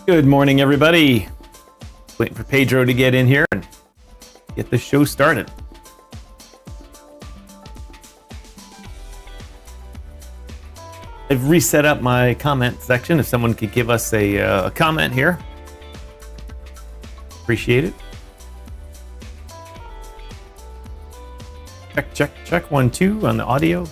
Good morning, everybody. Waiting for Pedro to get in here and get the show started. I've reset up my comment section. If someone could give us a comment here, appreciate it. Check 1 2 on the audio.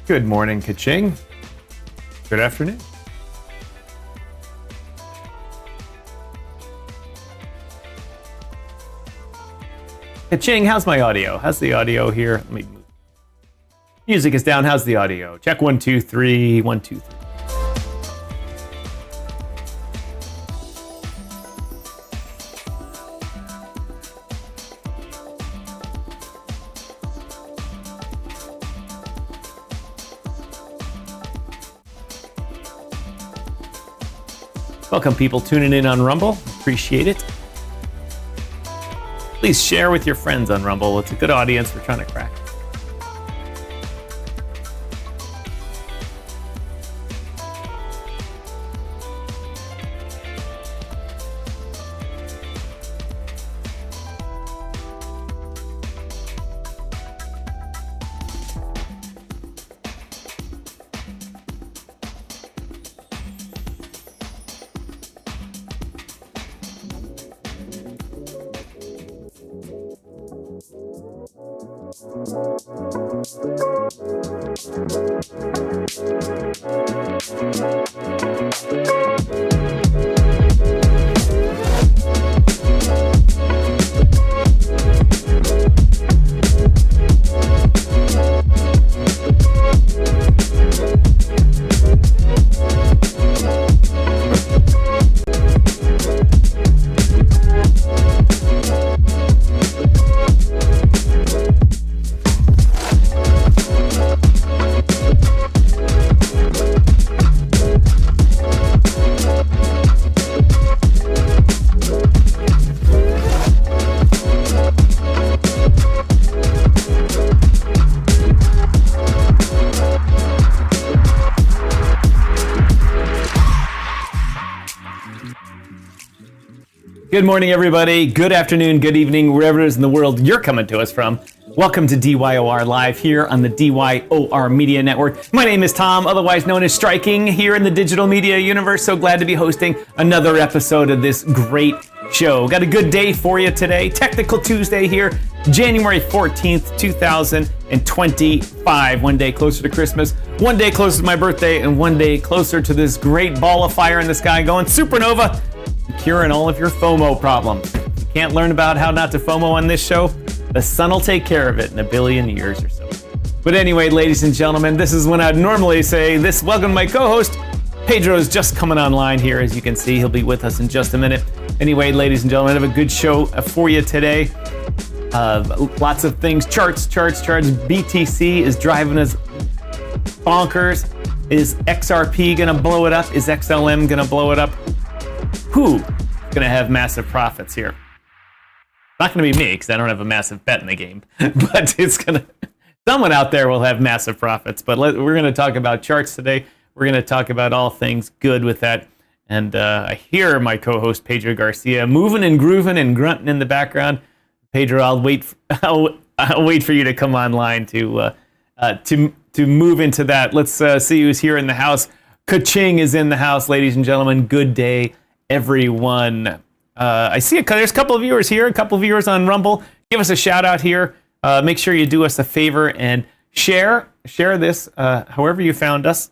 Good morning, Kaching. Good afternoon. Kaching, how's my audio? How's the audio here? Let me move. Music is down. How's the audio? Check 1 2 3 1 2 3. Welcome, people tuning in on Rumble. Appreciate it. Please share with your friends on Rumble. It's a good audience we're trying to crack. Good morning, everybody. Good afternoon, good evening, wherever it is in the world you're coming to us from. Welcome to DYOR Live here on the DYOR Media Network. My name is Tom, otherwise known as Striking, here in the digital media universe. So glad to be hosting another episode of this great show. Got a good day for you today. Technical Tuesday here, January 14th, 2025. One day closer to Christmas, one day closer to my birthday, and one day closer to this great ball of fire in the sky going supernova, curing all of your FOMO problems. If you can't learn about how not to FOMO on this show, the sun will take care of it in a billion years or so. But anyway, ladies and gentlemen, this is when I'd normally say this. Welcome to my co-host. Pedro is just coming online here. As you can see, he'll be with us in just a minute. Anyway, ladies and gentlemen, I have a good show for you today. Lots of things, charts. BTC is driving us bonkers. Is XRP gonna blow it up? Is XLM gonna blow it up? Who's gonna have massive profits here? Not gonna be me, because I don't have a massive bet in the game, but someone out there will have massive profits. But we're gonna talk about charts today. We're gonna talk about all things good with that. And I hear my co-host Pedro Garcia moving and grooving and grunting in the background. Pedro, I'll wait for you to come online to to move into that. Let's see who's here in the house. Ka-ching is in the house, ladies and gentlemen. Good day, everyone. I see there's a couple of viewers here, a couple of viewers on Rumble. Give us a shout out here. Make sure you do us a favor and share this however you found us.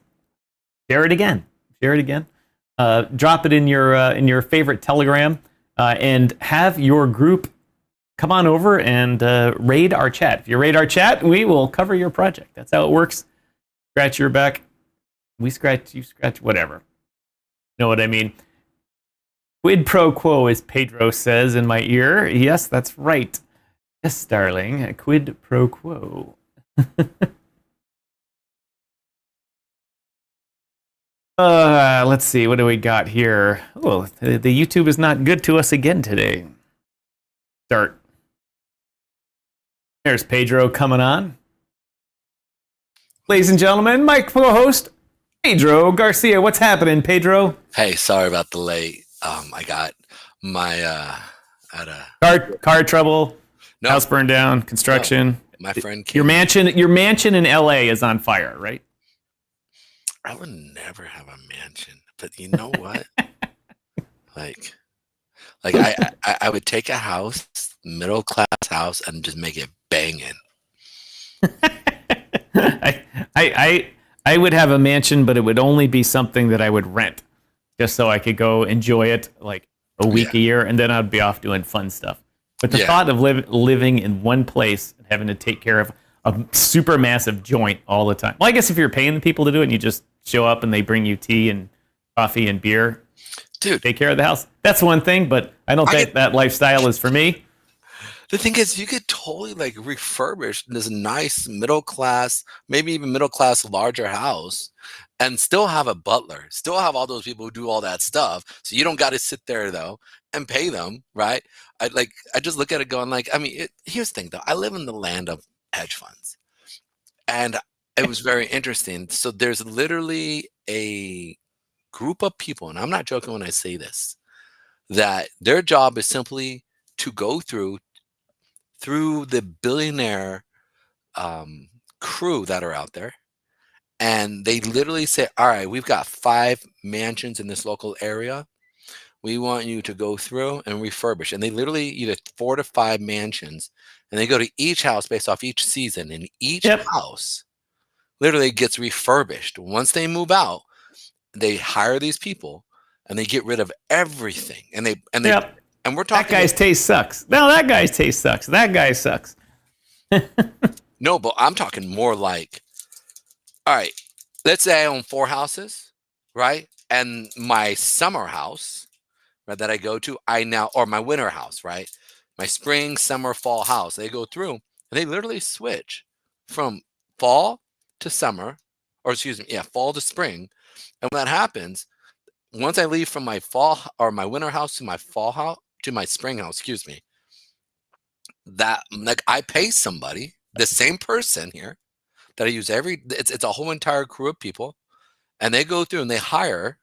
Share it again. Drop it in your favorite Telegram and have your group come on over and raid our chat. If you raid our chat, we will cover your project. That's how it works. Scratch your back. We scratch, you scratch, whatever. Know what I mean? Quid pro quo, as Pedro says in my ear. Yes, that's right. Yes, darling. Quid pro quo. Let's see. What do we got here? Oh, the YouTube is not good to us again today. Start. There's Pedro coming on. Ladies and gentlemen, my co-host, Pedro Garcia. What's happening, Pedro? Hey, sorry about the late. I got my car trouble, house burned down, construction. No, my friend came. Your mansion in LA is on fire, right? I would never have a mansion, but you know what? like I would take a house, middle class house, and just make it banging. I would have a mansion, but it would only be something that I would rent, just so I could go enjoy it like a week a year, and then I'd be off doing fun stuff. But the thought of living in one place and having to take care of a super massive joint all the time. Well, I guess if you're paying the people to do it and you just show up and they bring you tea and coffee and beer, dude, take care of the house. That's one thing, but I don't think that lifestyle is for me. The thing is, you could totally like refurbish this nice middle class, maybe even middle class larger house, and still have a butler, still have all those people who do all that stuff. So you don't got to sit there though and pay them, right? I just look at it going like, I mean, here's the thing though. I live in the land of hedge funds, and it was very interesting. So there's literally a group of people, and I'm not joking when I say this, that their job is simply to go through the billionaire crew that are out there, and they literally say, all right, we've got 5 mansions in this local area. We want you to go through and refurbish. And they literally either 4 to 5 mansions, and they go to each house based off each season, and each house literally gets refurbished. Once they move out, they hire these people and they get rid of everything. And we're talking, that guy's taste sucks. No, that guy's taste sucks. That guy sucks. No, but I'm talking more like, all right, let's say I own 4 houses, right? And my summer house, right, that I go to, or my winter house, right? My spring, summer, fall house, they go through and they literally switch from fall to summer, or excuse me, fall to spring. And when that happens, once I leave from my fall or my winter house to my fall house, to my spring house, excuse me, that like I pay somebody, the same person here that I use it's a whole entire crew of people, and they go through and they hire,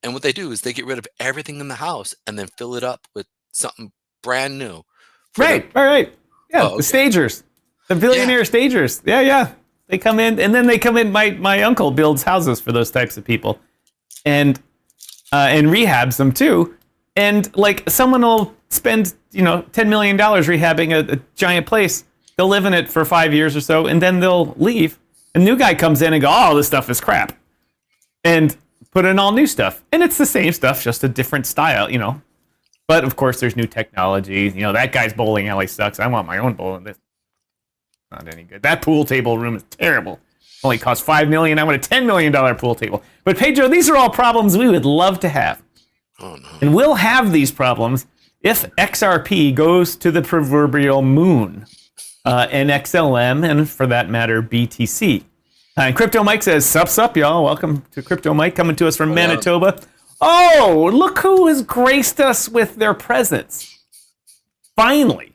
and what they do is they get rid of everything in the house and then fill it up with something brand new. Right. Yeah, okay. The stagers, the billionaire stagers. Yeah. They come in, and then they come in. My uncle builds houses for those types of people, and rehabs them too. And like someone will spend, $10 million rehabbing a giant place. They'll live in it for 5 years or so, and then they'll leave. A new guy comes in and go, oh, this stuff is crap, and put in all new stuff. And it's the same stuff, just a different style, But of course, there's new technology. That guy's bowling alley sucks. I want my own bowling. This not any good. That pool table room is terrible. Only cost $5 million. I want a $10 million pool table. But Pedro, these are all problems we would love to have. Oh, no. And we'll have these problems if XRP goes to the proverbial moon, and XLM, and for that matter, BTC. And Crypto Mike says, sup, y'all. Welcome to Crypto Mike, coming to us from Manitoba. Oh, look who has graced us with their presence. Finally.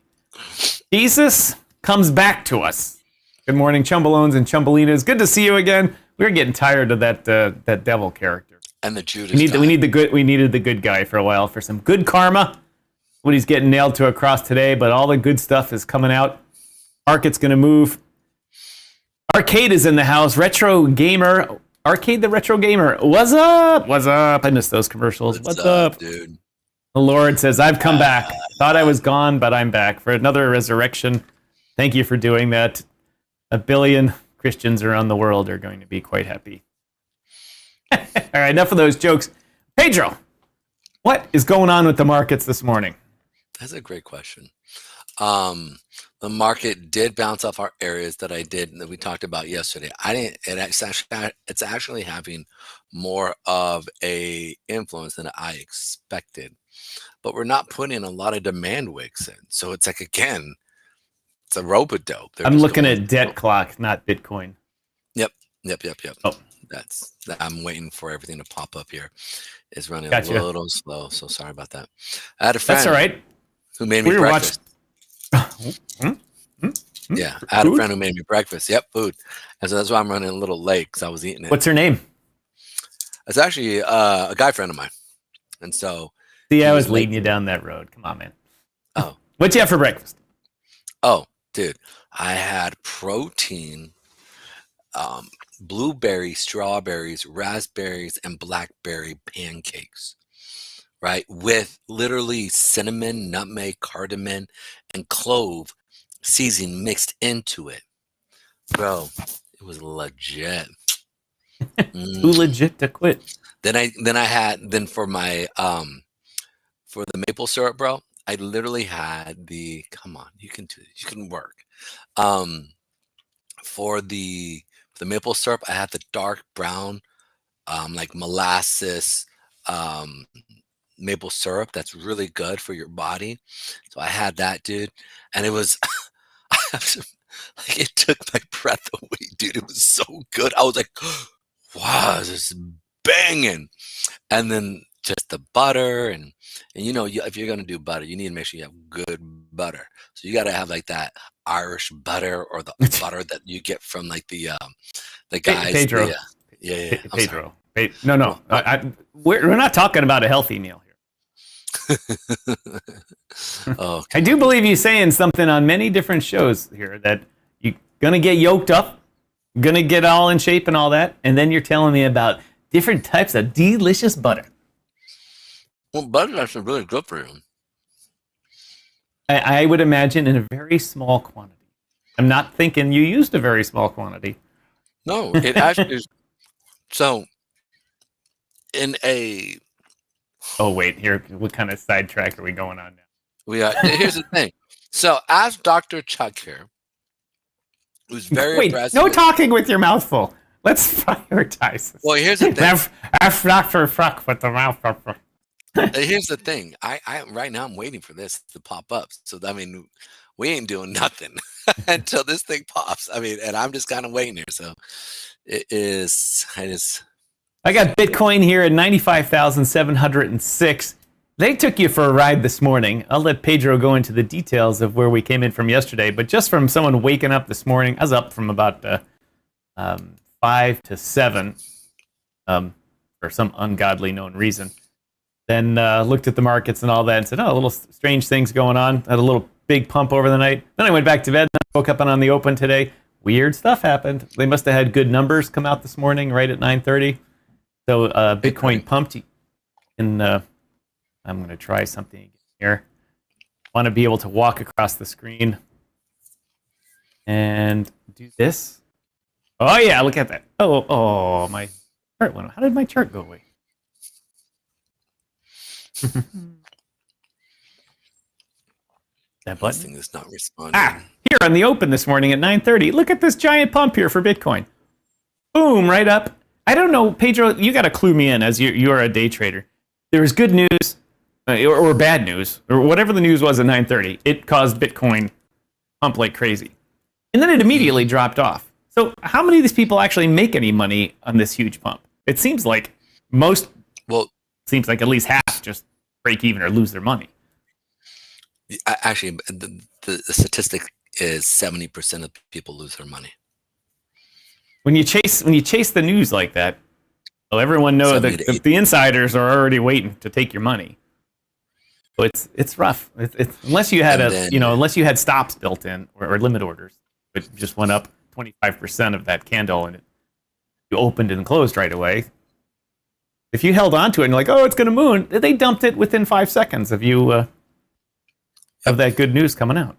Jesus comes back to us. Good morning, Chumbalones and Chumbalinas. Good to see you again. We're getting tired of that devil character. And the Judas. We needed the good guy for a while for some good karma. What he's getting nailed to across today, but all the good stuff is coming out. Market's going to move. Arcade is in the house. Retro Gamer. Arcade the Retro Gamer. What's up? What's up? I miss those commercials. What's up, dude? The Lord says, I've come back. Thought I was gone, but I'm back for another resurrection. Thank you for doing that. 1 billion Christians around the world are going to be quite happy. All right, enough of those jokes. Pedro, what is going on with the markets this morning? That's a great question. The market did bounce off our areas that we talked about yesterday. It's actually having more of a influence than I expected, but we're not putting a lot of demand wicks in. So it's like, again, it's a rope-a-dope. I'm looking at debt clock, not Bitcoin. Yep. Oh. I'm waiting for everything to pop up here. It's running Gotcha. a little slow, so sorry about that. I had a friend. That's all right. Who made me breakfast. Yeah, I had a friend who made me breakfast. Yep, food. And so that's why I'm running a little late, because I was eating it. What's her name? It's actually a guy friend of mine. And so... See, I was leading you down that road. Come on, man. Oh. What'd you have for breakfast? Oh, dude. I had protein, blueberry, strawberries, raspberries, and blackberry pancakes. Right? With literally cinnamon, nutmeg, cardamom, and clove seasoning mixed into it. Bro, it was legit. Too legit to quit. Then for my for the maple syrup, bro, I literally had come on, you can do this, you can work. For the maple syrup, I had the dark brown, like molasses, maple syrup that's really good for your body. So I had that, dude, and it was like, it took my breath away, dude. It was so good. I was like, wow, this is banging. And then just the butter, and if you're gonna do butter, you need to make sure you have good butter. So you got to have like that Irish butter, or the butter that you get from like the guys. Pedro. Yeah. Pedro. No. We're not talking about a healthy meal here. Oh, I do believe you saying something on many different shows here that you're gonna get yoked up, gonna get all in shape and all that, and then you're telling me about different types of delicious butter. Well, butter actually really good for you. I would imagine in a very small quantity. I'm not thinking you used a very small quantity. No, it actually is. So, in a... Oh, wait, here, what kind of sidetrack are we going on now? Here's the thing. So, as Dr. Chuck here, who's very impressive... No talking with your mouth full. Let's prioritize this. Well, here's the thing. F Dr. Fuck with the mouth full. Here's the thing. I right now I'm waiting for this to pop up. So I mean, we ain't doing nothing until this thing pops. I mean, and I'm just kind of waiting here. So it is. I got Bitcoin here at 95,706. They took you for a ride this morning. I'll let Pedro go into the details of where we came in from yesterday. But just from someone waking up this morning, I was up from about 5 to 7 for some ungodly known reason. Then looked at the markets and all that and said, oh, little strange things going on. Had a little big pump over the night. Then I went back to bed. And I woke up on the open today. Weird stuff happened. They must have had good numbers come out this morning right at 9:30. So Bitcoin pumped. And I'm going to try something here. Want to be able to walk across the screen and do this. Oh, yeah, look at that. Oh, my chart went. How did my chart go away? That button? This thing is not responding. Here on the open this morning at 9:30. Look at this giant pump here for Bitcoin. Boom, right up. I don't know, Pedro, you got to clue me in as you're a day trader. There was good news or bad news, or whatever the news was at 9:30. It caused Bitcoin pump like crazy. And then it immediately dropped off. So how many of these people actually make any money on this huge pump? It seems like seems like at least half just break even or lose their money. Actually, the statistic is 70% of people lose their money. When you chase the news like that, well, everyone knows that the insiders are already waiting to take your money. So it's rough. It's unless you had unless you had stops built in or limit orders, it just went up 25% of that candle and you opened and closed right away. If you held on to it and you're like, oh, it's going to moon, they dumped it within 5 seconds of you of that good news coming out.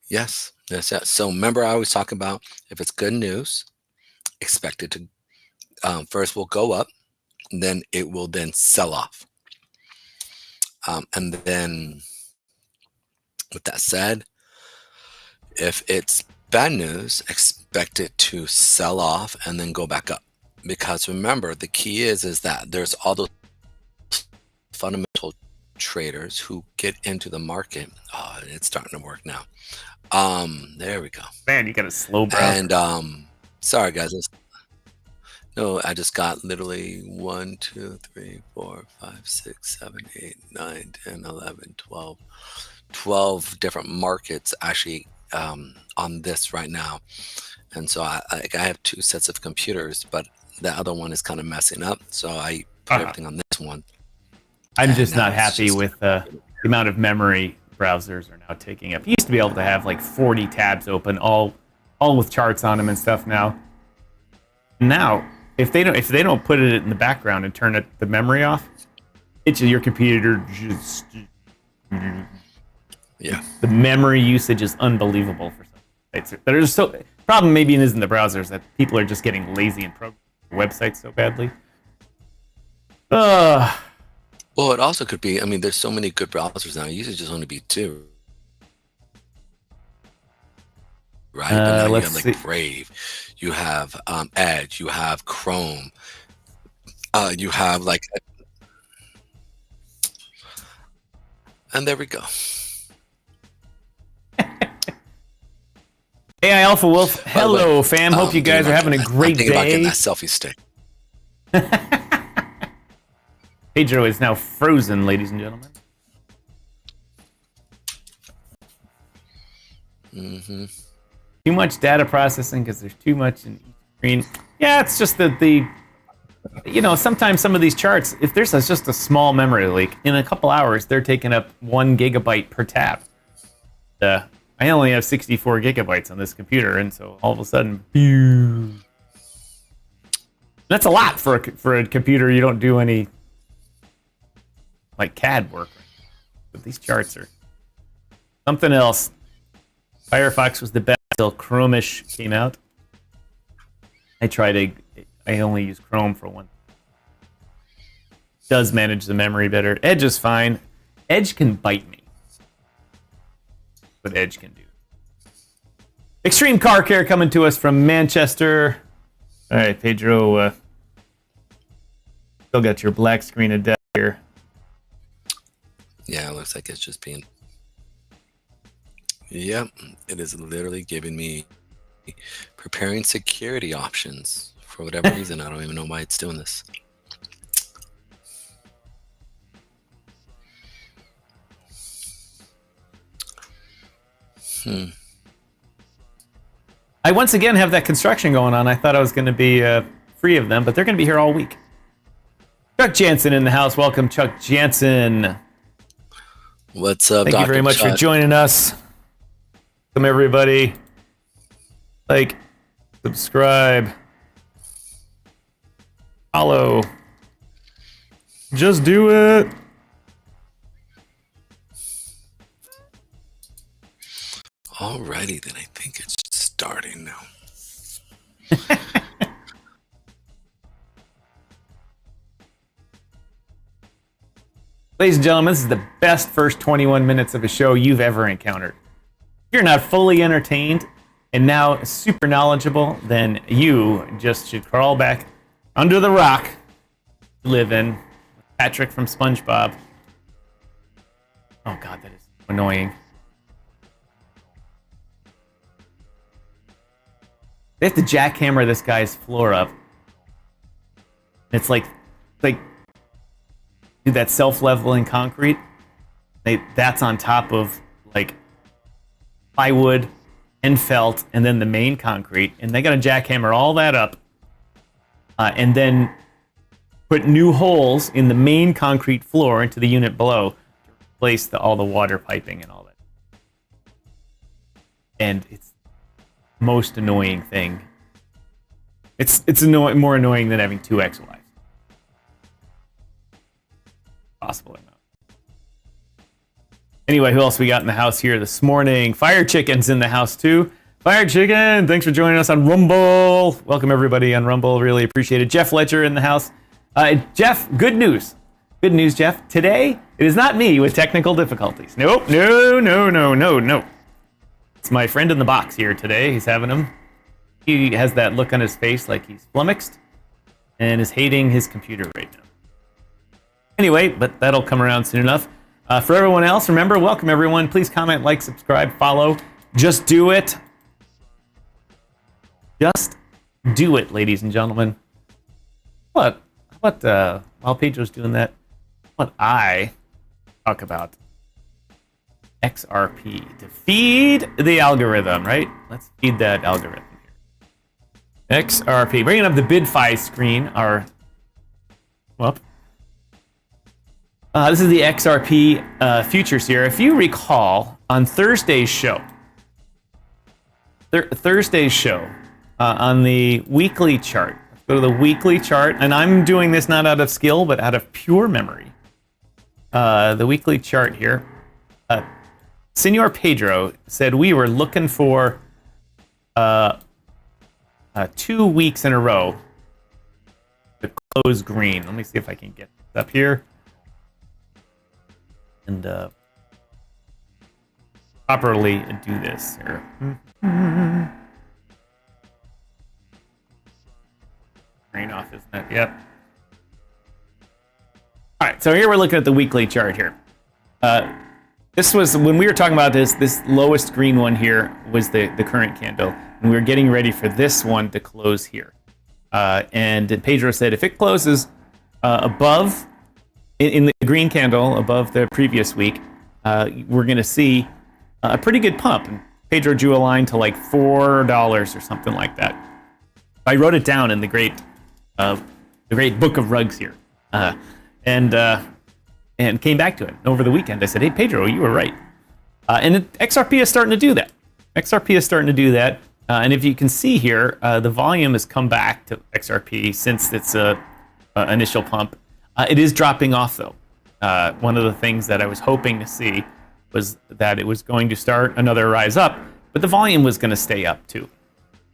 Yes. So remember, I always talk about if it's good news, expect it to first will go up, and then it will then sell off. And then, with that said, if it's bad news, expect it to sell off and then go back up. Because remember, the key is that there's all those fundamental traders who get into the market. Oh, it's starting to work now. There we go. Man, you got a slow browser. And sorry guys. No, I just got literally 1, 2, 3, 4, 5, 6, 7, 8, 9, 10, 11, 12 different markets actually on this right now. And so I have 2 sets of computers, but the other one is kind of messing up. So I put everything on this one. I'm just not happy with the amount of memory browsers are now taking up. You used to be able to have like 40 tabs open, all with charts on them and stuff now. Now, if they don't put it in the background and turn the memory off, it's your computer just the memory usage is unbelievable for some sites. There's so problem maybe it isn't the browsers that people are just getting lazy and programming websites so badly. Well, it also could be, I mean, there's so many good browsers now. It used to just only be 2. Right? But now you have like Brave, you have Edge, you have Chrome, you have like, and there we go. AI Alpha Wolf, hello fam. Hope you guys are having a great day. About getting that selfie stick. Pedro is now frozen, ladies and gentlemen. Too much data processing because there's too much in each screen. Yeah, it's just that sometimes some of these charts, if there's just a small memory leak, in a couple hours, they're taking up 1 gigabyte per tab. I only have 64 gigabytes on this computer, and so all of a sudden, pew. That's a lot for a computer. You don't do any like CAD work, but these charts are something else. Firefox was the best until Chrome-ish came out. I only use Chrome for one. Does manage the memory better. Edge is fine. Edge can bite me. What Edge can do. Extreme Car Care coming to us from Manchester. All right, Pedro. Still got your black screen of death here. Yeah, it looks like it's just being... Yep, it is literally giving me preparing security options for whatever reason. I don't even know why it's doing this. I once again have that construction going on. I thought I was going to be free of them, but they're going to be here all week. Chuck Jansen in the house. Welcome, Chuck Jansen. What's up, Thank you very much for joining us. Welcome, everybody. Like, subscribe, follow. Just do it. Alrighty, then I think it's starting now. Ladies and gentlemen, this is the best first 21 minutes of a show you've ever encountered. If you're not fully entertained and now super knowledgeable, then you just should crawl back under the rock you live in. Patrick from SpongeBob. Oh god, that is annoying. They have to jackhammer this guy's floor up. It's like do that self-leveling concrete. That's on top of like plywood and felt, and then the main concrete, and they got to jackhammer all that up, and then put new holes in the main concrete floor into the unit below to replace all the water piping and all that. And most annoying thing. It's more annoying than having 2 XYs. Possible or not. Anyway, who else we got in the house here this morning? Fire Chicken's in the house too. Fire Chicken, thanks for joining us on Rumble. Welcome everybody on Rumble, really appreciate it. Jeff Ledger in the house. Jeff, good news. Good news, Jeff. Today, it is not me with technical difficulties. Nope, no. It's my friend in the box here today. He's having them. He has that look on his face like he's flummoxed and is hating his computer right now. Anyway, but that'll come around soon enough. For everyone else, remember, welcome everyone. Please comment, like, subscribe, follow. Just do it. Just do it, ladies and gentlemen. How about while Pedro's doing that, how about I talk about XRP to feed the algorithm, right? Let's feed that algorithm here. XRP, bringing up the BidFi screen, this is the XRP futures here. If you recall, on Thursday's show, on the weekly chart, let's go to the weekly chart, and I'm doing this not out of skill, but out of pure memory. The weekly chart here, Senor Pedro said we were looking for 2 weeks in a row to close green. Let me see if I can get this up here. And properly do this here. Green off, isn't it? Yep. All right, so here we're looking at the weekly chart here. This was, when we were talking about this lowest green one here was the current candle, and we were getting ready for this one to close here. And Pedro said if it closes above, in the green candle above the previous week, we're going to see a pretty good pump. And Pedro drew a line to like $4 or something like that. I wrote it down in the great book of rugs here, and came back to it over the weekend. I said, "Hey Pedro, you were right." And XRP is starting to do that. And if you can see here, the volume has come back to XRP since its initial pump. It is dropping off, though. One of the things that I was hoping to see was that it was going to start another rise up, but the volume was going to stay up, too.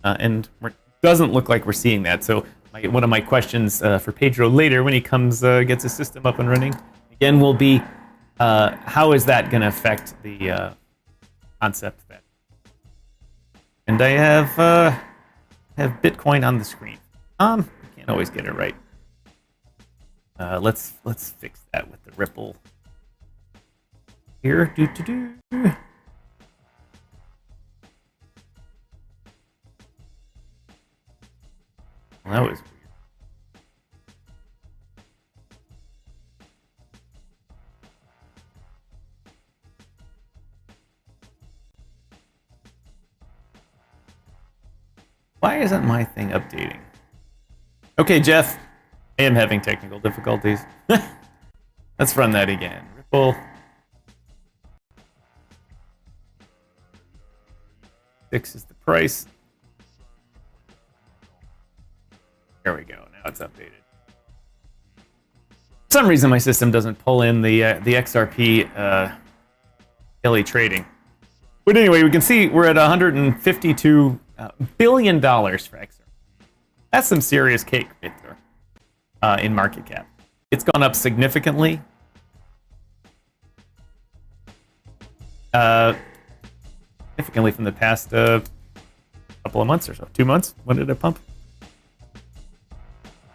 And it doesn't look like we're seeing that. So one of my questions for Pedro later when he comes, gets his system up and running, again, will be, how is that going to affect the concept that... And I have Bitcoin on the screen. I can't always get it right. Let's fix that with the Ripple here. Well, that was weird. Why isn't my thing updating? Okay, Jeff. I am having technical difficulties. Let's run that again. Ripple. 6 is the price. There we go. Now it's updated. For some reason, my system doesn't pull in the XRP daily trading. But anyway, we can see we're at $152 billion for XRP. That's some serious cake right there. In market cap. It's gone up significantly. Significantly from the past couple of months or so. 2 months? When did it pump?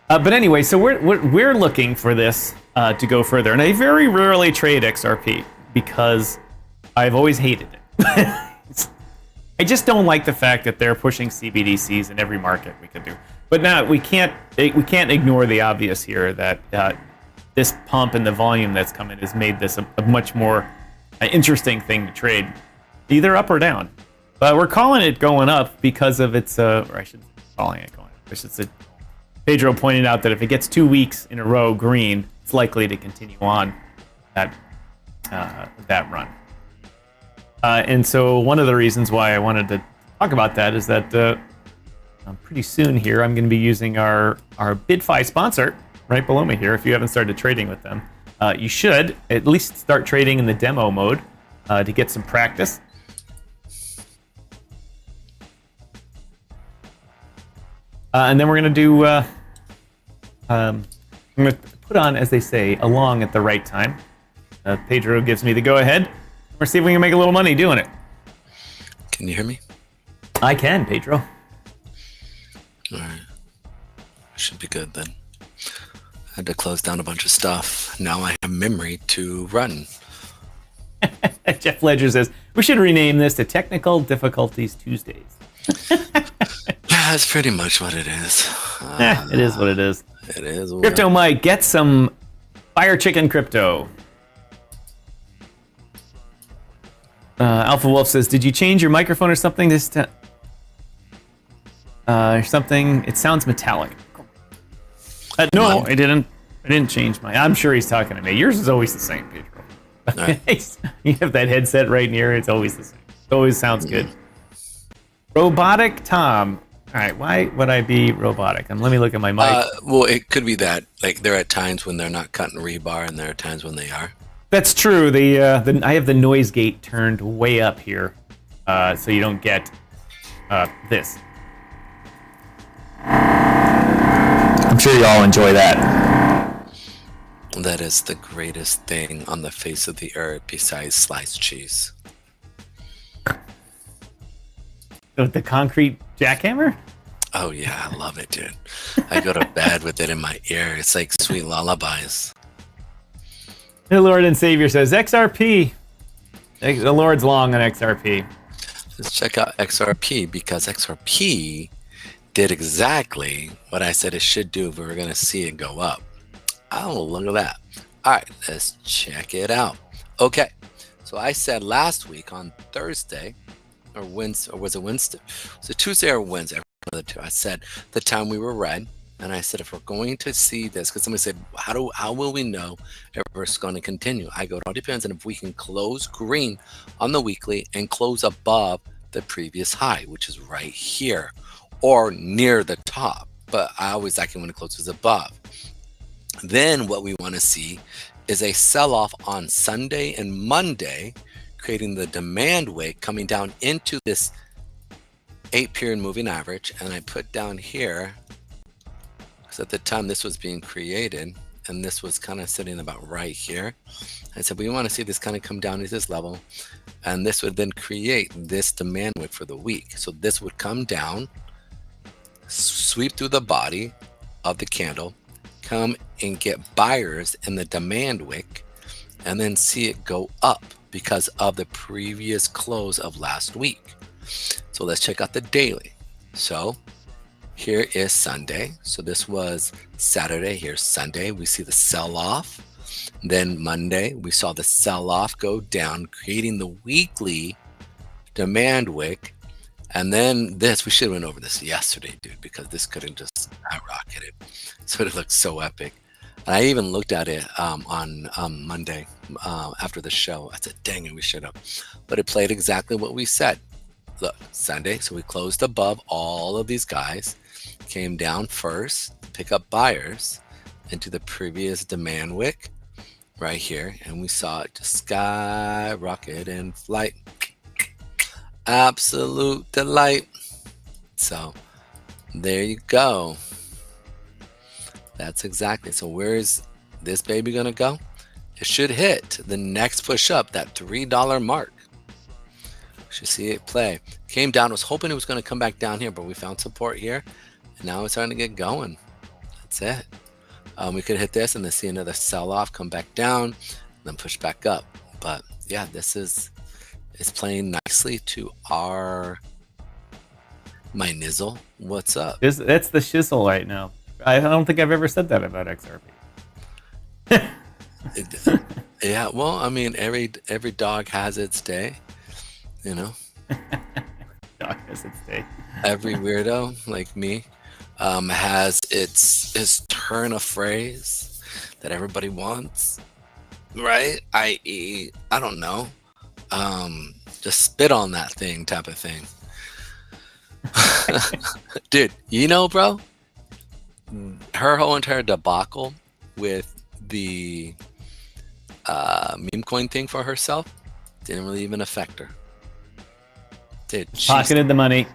But anyway, so we're looking for this to go further. And I very rarely trade XRP because I've always hated it. I just don't like the fact that they're pushing CBDCs in every market we could do. But now we can't ignore the obvious here that this pump and the volume that's coming has made this a much more interesting thing to trade, either up or down. But we're calling it going up because of its, or I should be calling it going up. I should say, Pedro pointed out that if it gets 2 weeks in a row green, it's likely to continue on that run. And so one of the reasons why I wanted to talk about that is that pretty soon here I'm going to be using our BitFi sponsor right below me here. If you haven't started trading with them, you should at least start trading in the demo mode to get some practice. And then we're going to do, I'm going to put on, as they say, along at the right time. Pedro gives me the go-ahead. We're see if we can make a little money doing it. Can you hear me? I can, Pedro. All right. Should be good then. I had to close down a bunch of stuff. Now I have memory to run. Jeff Ledger says, we should rename this to Technical Difficulties Tuesdays. Yeah, that's pretty much what it is. It is what it is. It is. Crypto Mike, get some fire chicken crypto. Alpha Wolf says, did you change your microphone or something this time? Something. It sounds metallic. No, I didn't. I didn't change my. I'm sure he's talking to me. Yours is always the same, Pedro. Right. You have that headset right near. It's always the same. It always sounds good. Robotic Tom. All right. Why would I be robotic? And let me look at my mic. Well, it could be that like there are times when they're not cutting rebar, and there are times when they are. That's true. I have the noise gate turned way up here, so you don't get this. I'm sure you all enjoy that. That is the greatest thing on the face of the earth besides sliced cheese. The concrete jackhammer? Oh yeah, I love it, dude. I go to bed with it in my ear. It's like sweet lullabies. The Lord and Savior says XRP. The Lord's long on XRP. Let's check out XRP because XRP did exactly what I said it should do if we were going to see it go up. Oh, look at that. All right, let's check it out. Okay, so I said last week on Thursday, or Wednesday, or was it Wednesday? Was it Tuesday or Wednesday? One of the two. I said the time we were red, and I said if we're going to see this, because somebody said, how will we know if it's going to continue? I go, it all depends on if we can close green on the weekly and close above the previous high, which is right here, or near the top. But I always like it when it closes above. Then what we want to see is a sell-off on Sunday and Monday, creating the demand wick coming down into this 8-period moving average. And I put down here, because at the time this was being created, and this was kind of sitting about right here. I said, we want to see this kind of come down to this level. And this would then create this demand wick for the week. So this would come down, sweep through the body of the candle, come and get buyers in the demand wick, and then see it go up because of the previous close of last week. So let's check out the daily. So here is Sunday. So this was Saturday. Here's Sunday. We see the sell-off. Then Monday, we saw the sell-off go down, creating the weekly demand wick. And then this, we should have went over this yesterday, dude, because this could have just skyrocketed. So it looks so epic. And I even looked at it on Monday after the show. I said, dang it, we should have. But it played exactly what we said. Look, Sunday, so we closed above all of these guys, came down first, pick up buyers into the previous demand wick right here. And we saw it just skyrocket in flight. Absolute delight. So there you go. That's exactly. So where is this baby gonna go? It should hit the next push up, that $3 mark. Should see it play. Came down, was hoping it was going to come back down here, but we found support here, and now it's starting to get going. That's it. We could hit this and then see another sell-off, come back down, then push back up. But yeah, this is playing nicely to my nizzle. What's up? That's the shizzle right now. I don't think I've ever said that about XRP. Yeah, well, I mean, every dog has its day, you know. Dog has its day. Every weirdo like me has his turn of phrase that everybody wants, right? I.e., I don't know, just spit on that thing type of thing. Dude, bro, her whole entire debacle with the meme coin thing for herself didn't really even affect her. Dude, Pocketed the money.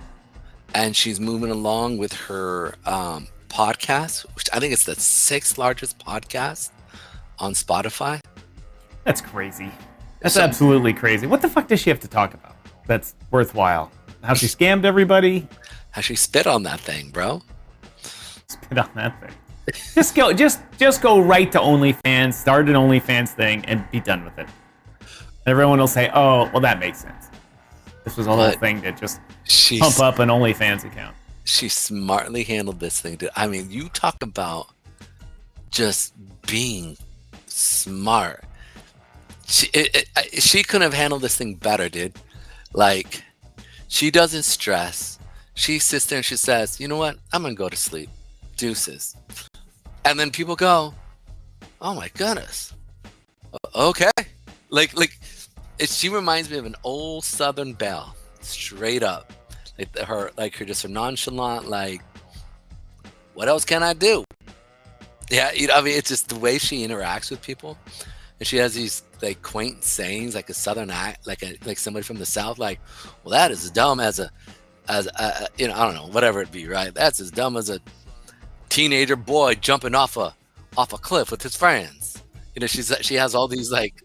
And she's moving along with her podcast, which I think it's the 6th largest podcast on Spotify. That's crazy. That's absolutely crazy. What the fuck does she have to talk about that's worthwhile? How she scammed everybody? How she spit on that thing, bro. Spit on that thing. Just go right to OnlyFans, start an OnlyFans thing, and be done with it. Everyone will say, "Oh, well, that makes sense." This was a whole thing to just pump up an OnlyFans account. She smartly handled this thing, dude. I mean, you talk about just being smart. She couldn't have handled this thing better, dude. Like, she doesn't stress. She sits there and she says, "You know what? I'm gonna go to sleep. Deuces." And then people go, "Oh my goodness. Okay." She reminds me of an old Southern belle, straight up. Her just nonchalant, like, what else can I do? Yeah, I mean, it's just the way she interacts with people, and she has these like quaint sayings, like a Southern act, like somebody from the South, like, "Well, that is as dumb as a I don't know, whatever it be, right? That's as dumb as a teenager boy jumping off a cliff with his friends." She has all these like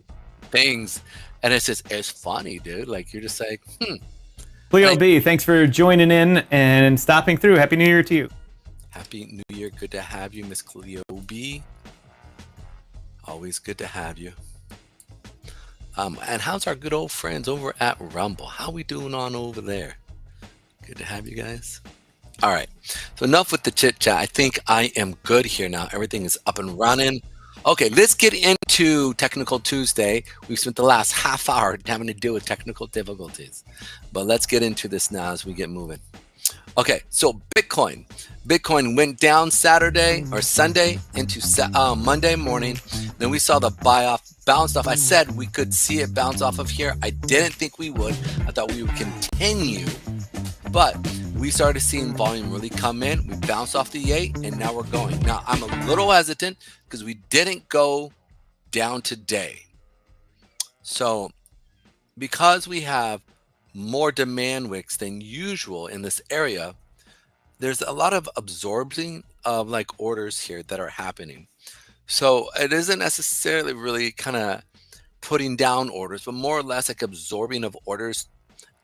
things. And it's funny, dude. Like, you're just like, Cleo B, thanks for joining in and stopping through. Happy New Year to you. Happy New Year. Good to have you, Miss Cleo B. Always good to have you. And how's our good old friends over at Rumble? How we doing on over there? Good to have you guys. All right. So enough with the chit chat. I think I am good here now. Everything is up and running. Okay, let's get into Technical Tuesday. We've spent the last half hour having to deal with technical difficulties, but let's get into this now as we get moving. Okay, so Bitcoin. Bitcoin went down Saturday or Sunday into Monday morning. Then we saw the bounce off. I said we could see it bounce off of here. I didn't think we would. I thought we would continue, but we started seeing volume really come in. We bounced off the 8, and now we're going. Now, I'm a little hesitant because we didn't go down today. So because we have more demand wicks than usual in this area, there's a lot of absorbing of like orders here that are happening. So it isn't necessarily really kind of putting down orders, but more or less like absorbing of orders.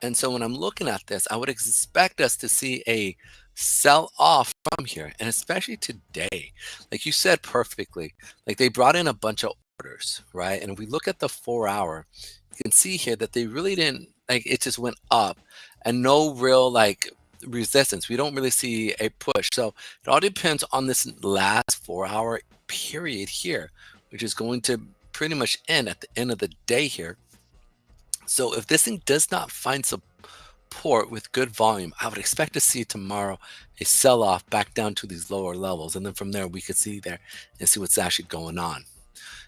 And so when I'm looking at this, I would expect us to see a sell off from here, and especially today. Like you said perfectly, like they brought in a bunch of orders, right? And if we look at the 4-hour, you can see here that they really didn't, like, it just went up and no real like resistance. We don't really see a push. So it all depends on this last 4-hour period here, which is going to pretty much end at the end of the day here. So if this thing does not find support with good volume, I would expect to see tomorrow a sell-off back down to these lower levels. And then from there, we could see there and see what's actually going on.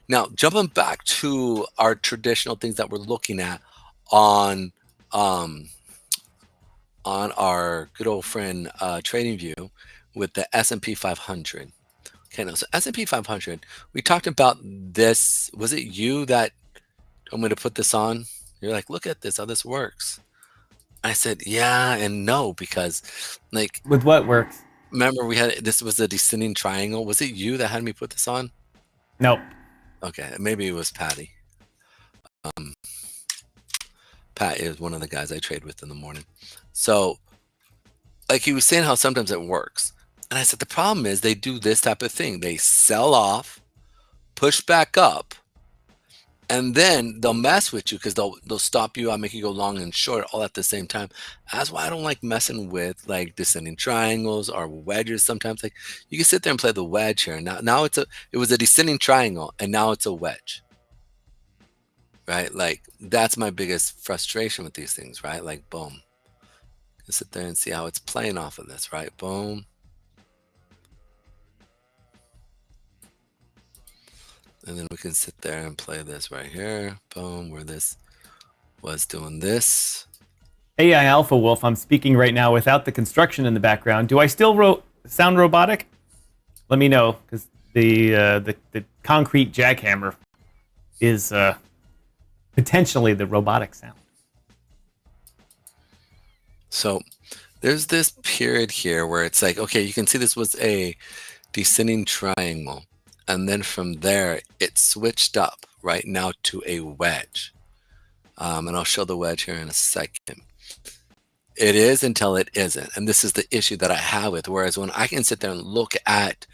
Now, jumping back to our traditional things that we're looking at on our good old friend TradingView with the S&P 500. Okay, now, so S&P 500, we talked about this. Was it you that told me to put this on? You're like, look at this, how this works. I said, yeah and no, because like, with what works? Remember we had, this was a descending triangle. Was it you that had me put this on? Nope. Okay, maybe it was Patty. Pat is one of the guys I trade with in the morning. So like he was saying how sometimes it works. And I said, the problem is they do this type of thing. They sell off, push back up, and then they'll mess with you because they'll stop you. I'll make you go long and short all at the same time. That's why I don't like messing with like descending triangles or wedges. Sometimes like you can sit there and play the wedge here. Now it was a descending triangle and now it's a wedge. Right? Like that's my biggest frustration with these things, right? Like boom. You sit there and see how it's playing off of this, right? Boom. And then we can sit there and play this right here. Boom, where this was doing this. AI Alpha Wolf, I'm speaking right now without the construction in the background. Do I still sound robotic? Let me know, because the concrete jackhammer is potentially the robotic sound. So there's this period here where it's like, okay, you can see this was a descending triangle. And then from there, it switched up right now to a wedge. And I'll show the wedge here in a second. It is until it isn't. And this is the issue that I have with, whereas when I can sit there and look at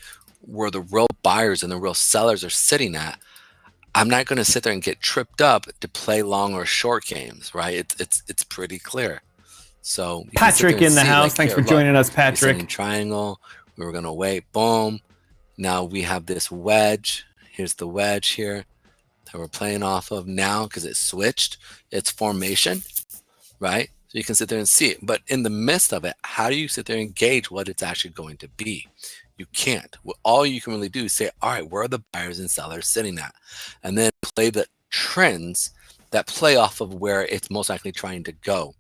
where the real buyers and the real sellers are sitting at, I'm not going to sit there and get tripped up to play long or short games, right? It's pretty clear. So Patrick in the house. Thanks for joining us, Patrick. Triangle. We were going to wait. Boom. Now we have this wedge. Here's the wedge here that we're playing off of now because it switched its formation, right? So you can sit there and see it. But in the midst of it, how do you sit there and gauge what it's actually going to be? You can't. All you can really do is say, all right, where are the buyers and sellers sitting at? And then play the trends that play off of where it's most likely trying to go.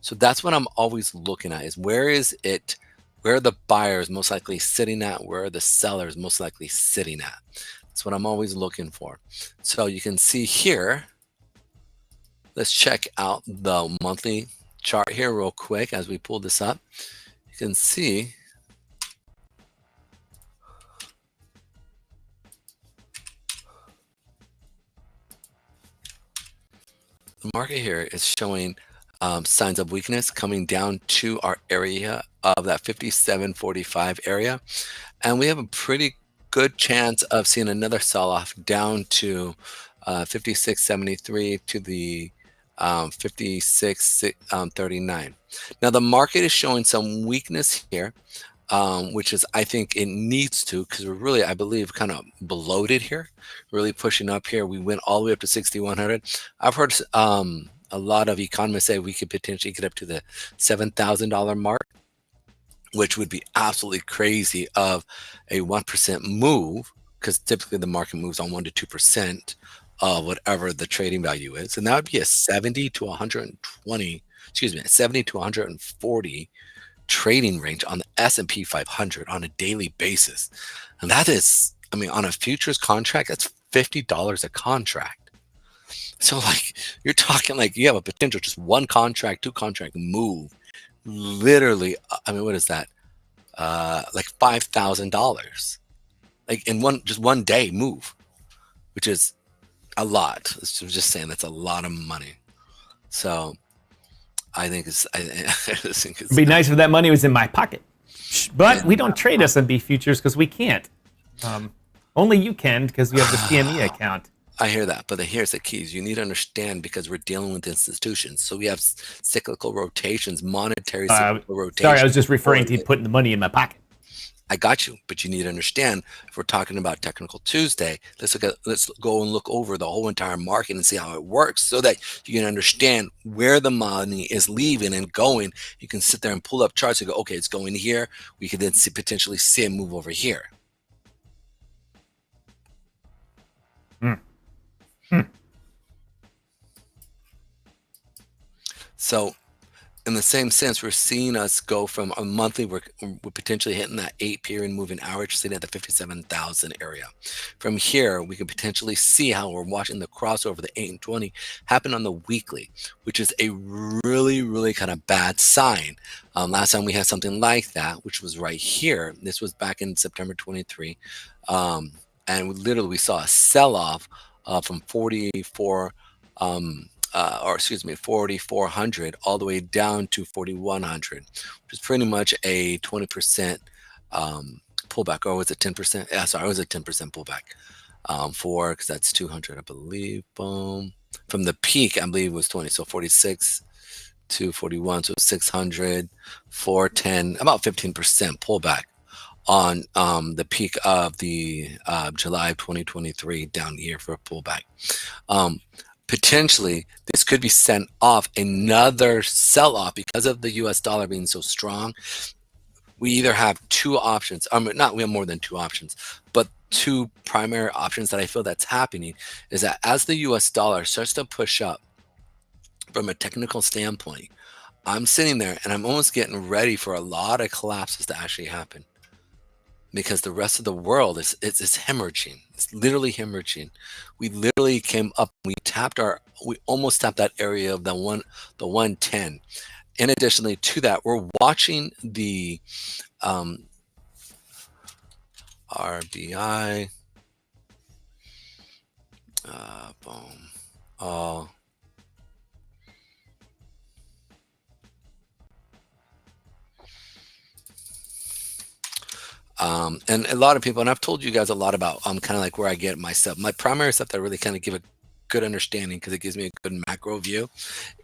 So that's what I'm always looking at, is where are the buyers most likely sitting at? Where are the sellers most likely sitting at? That's what I'm always looking for. So you can see here, let's check out the monthly chart here real quick as we pull this up. You can see the market here is showing signs of weakness coming down to our area of that 57.45 area. And we have a pretty good chance of seeing another sell-off down to 56.73 to the 56.39. Now the market is showing some weakness here, which is, I think it needs to, because we're really, I believe, kind of bloated here, really pushing up here. We went all the way up to 6,100. I've heard a lot of economists say we could potentially get up to the $7,000 mark, which would be absolutely crazy of a 1% move, because typically the market moves on 1 to 2% of whatever the trading value is. And that would be a 70 to 120, excuse me, 70 to 140 trading range on the S&P 500 on a daily basis. And that is, I mean, on a futures contract, that's $50 a contract. So like, you're talking like you have a potential just one contract, two contract move, literally, I mean, what is that? Like $5,000, like in just one day move, which is a lot. I'm just saying that's a lot of money. So I think it'd be nice if that money was in my pocket, but we don't trade S&P futures because we can't. Only you can, because you have the CME account. I hear that, but here's the keys. You need to understand, because we're dealing with institutions. So we have cyclical rotations, monetary cyclical rotations. Sorry, I was just referring to putting the money in my pocket. I got you, but you need to understand, if we're talking about Technical Tuesday, let's go and look over the whole entire market and see how it works, so that you can understand where the money is leaving and going. You can sit there and pull up charts and go, okay, it's going here. We could then potentially see it move over here. So in the same sense, we're seeing us go from a monthly, we're potentially hitting that 8-period moving average, sitting at the 57,000 area. From here, we can potentially see how we're watching the crossover, the 8 and 20, happen on the weekly, which is a really, really kind of bad sign. Last time we had something like that, which was right here. This was back in September 23. And we saw a sell-off from 4,400 all the way down to 4,100, which is pretty much a 20% pullback. Or was it 10%? Yeah, sorry, it was a 10% pullback because that's 200, I believe. Boom. From the peak, I believe it was 20. So 46 to 41, so 600, 410, about 15% pullback on the peak of the July of 2023 down here for a pullback. Potentially, this could be sent off another sell-off because of the US dollar being so strong. We either have two options. We have more than two options, but two primary options that I feel that's happening is that as the US dollar starts to push up from a technical standpoint, I'm sitting there and I'm almost getting ready for a lot of collapses to actually happen, because the rest of the world is it's hemorrhaging. It's literally hemorrhaging. We literally came up, we almost tapped that area of the 110. In additionally to that, we're watching the RBI. Boom. And a lot of people, and I've told you guys a lot about kind of like where I get my stuff. My primary stuff that really kind of give a good understanding, because it gives me a good macro view,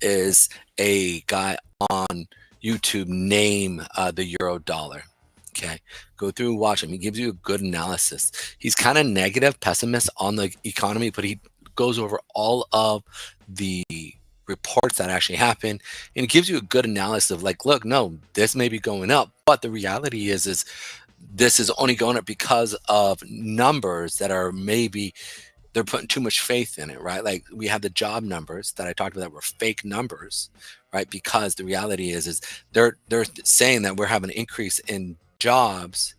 is a guy on YouTube named the Euro Dollar. Okay, go through and watch him. He gives you a good analysis. He's kind of negative, pessimist on the economy, but he goes over all of the reports that actually happen, and it gives you a good analysis of like, look, no, this may be going up, but the reality is this is only going up because of numbers that are maybe they're putting too much faith in it, right? Like we have the job numbers that I talked about that were fake numbers, right? Because the reality is they're saying that we're having an increase in jobs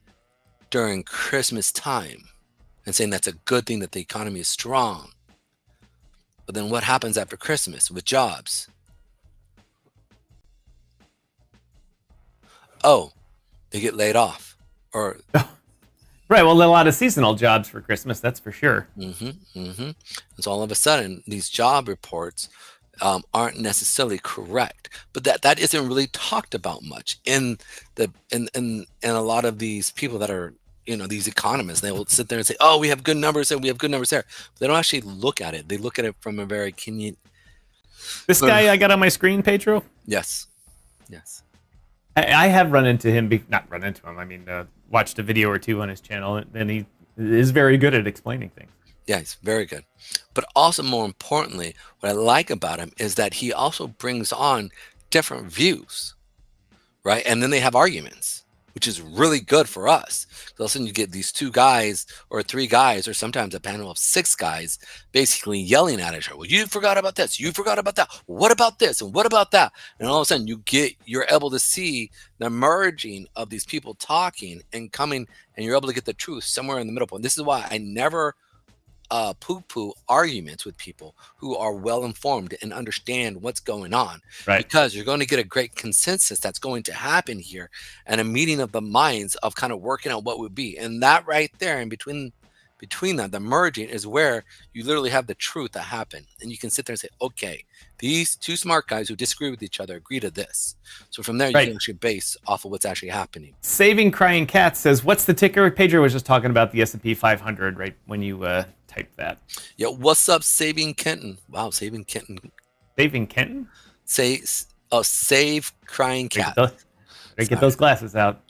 during Christmas time and saying that's a good thing, that the economy is strong. But then what happens after Christmas with jobs? Oh, they get laid off. Or right, well, a lot of seasonal jobs for Christmas, that's for sure. And so all of a sudden, these job reports aren't necessarily correct, but that isn't really talked about much in a lot of these people that are, these economists. They will sit there and say, oh, we have good numbers and we have good numbers there. But they don't actually look at it. They look at it from a very This guy I got on my screen, Pedro? Yes. I have run into him, not run into him, I mean, watched a video or two on his channel, and he is very good at explaining things. Yeah, he's very good. But also, more importantly, what I like about him is that he also brings on different views, right? And then they have arguments, which is really good for us. So all of a sudden you get these 2 guys or 3 guys, or sometimes a panel of 6 guys basically yelling at each other. Well, you forgot about this. You forgot about that. What about this? And what about that? And all of a sudden you're able to see the merging of these people talking and coming, and you're able to get the truth somewhere in the middle point. This is why I never poo-poo arguments with people who are well informed and understand what's going on, right? Because you're going to get a great consensus that's going to happen here, and a meeting of the minds of kind of working out what would be. And that right there, in between that, the merging is where you literally have the truth that happen, and you can sit there and say, okay, these 2 smart guys who disagree with each other agree to this. So from there, you can actually base off of what's actually happening. Saving Crying Cat says, what's the ticker? Pedro was just talking about the S&P 500 right when you type that. Yeah, what's up, Saving Kenton? Wow, Saving Kenton. Saving Kenton? Save Crying Cat. Get those glasses out.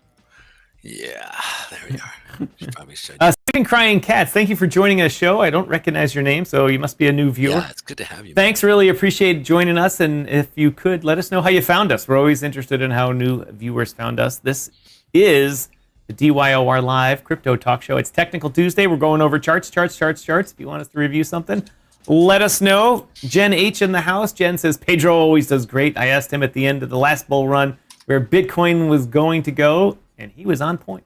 Yeah, there we are. Probably should. Saving Crying Cats, thank you for joining us show. I don't recognize your name, so you must be a new viewer. Yeah, it's good to have you. Thanks, really appreciate joining us. And if you could, let us know how you found us. We're always interested in how new viewers found us. This is the DYOR Live Crypto Talk Show. It's Technical Tuesday. We're going over charts. If you want us to review something, let us know. Jen H in the house. Jen says, Pedro always does great. I asked him at the end of the last bull run where Bitcoin was going to go, and he was on point.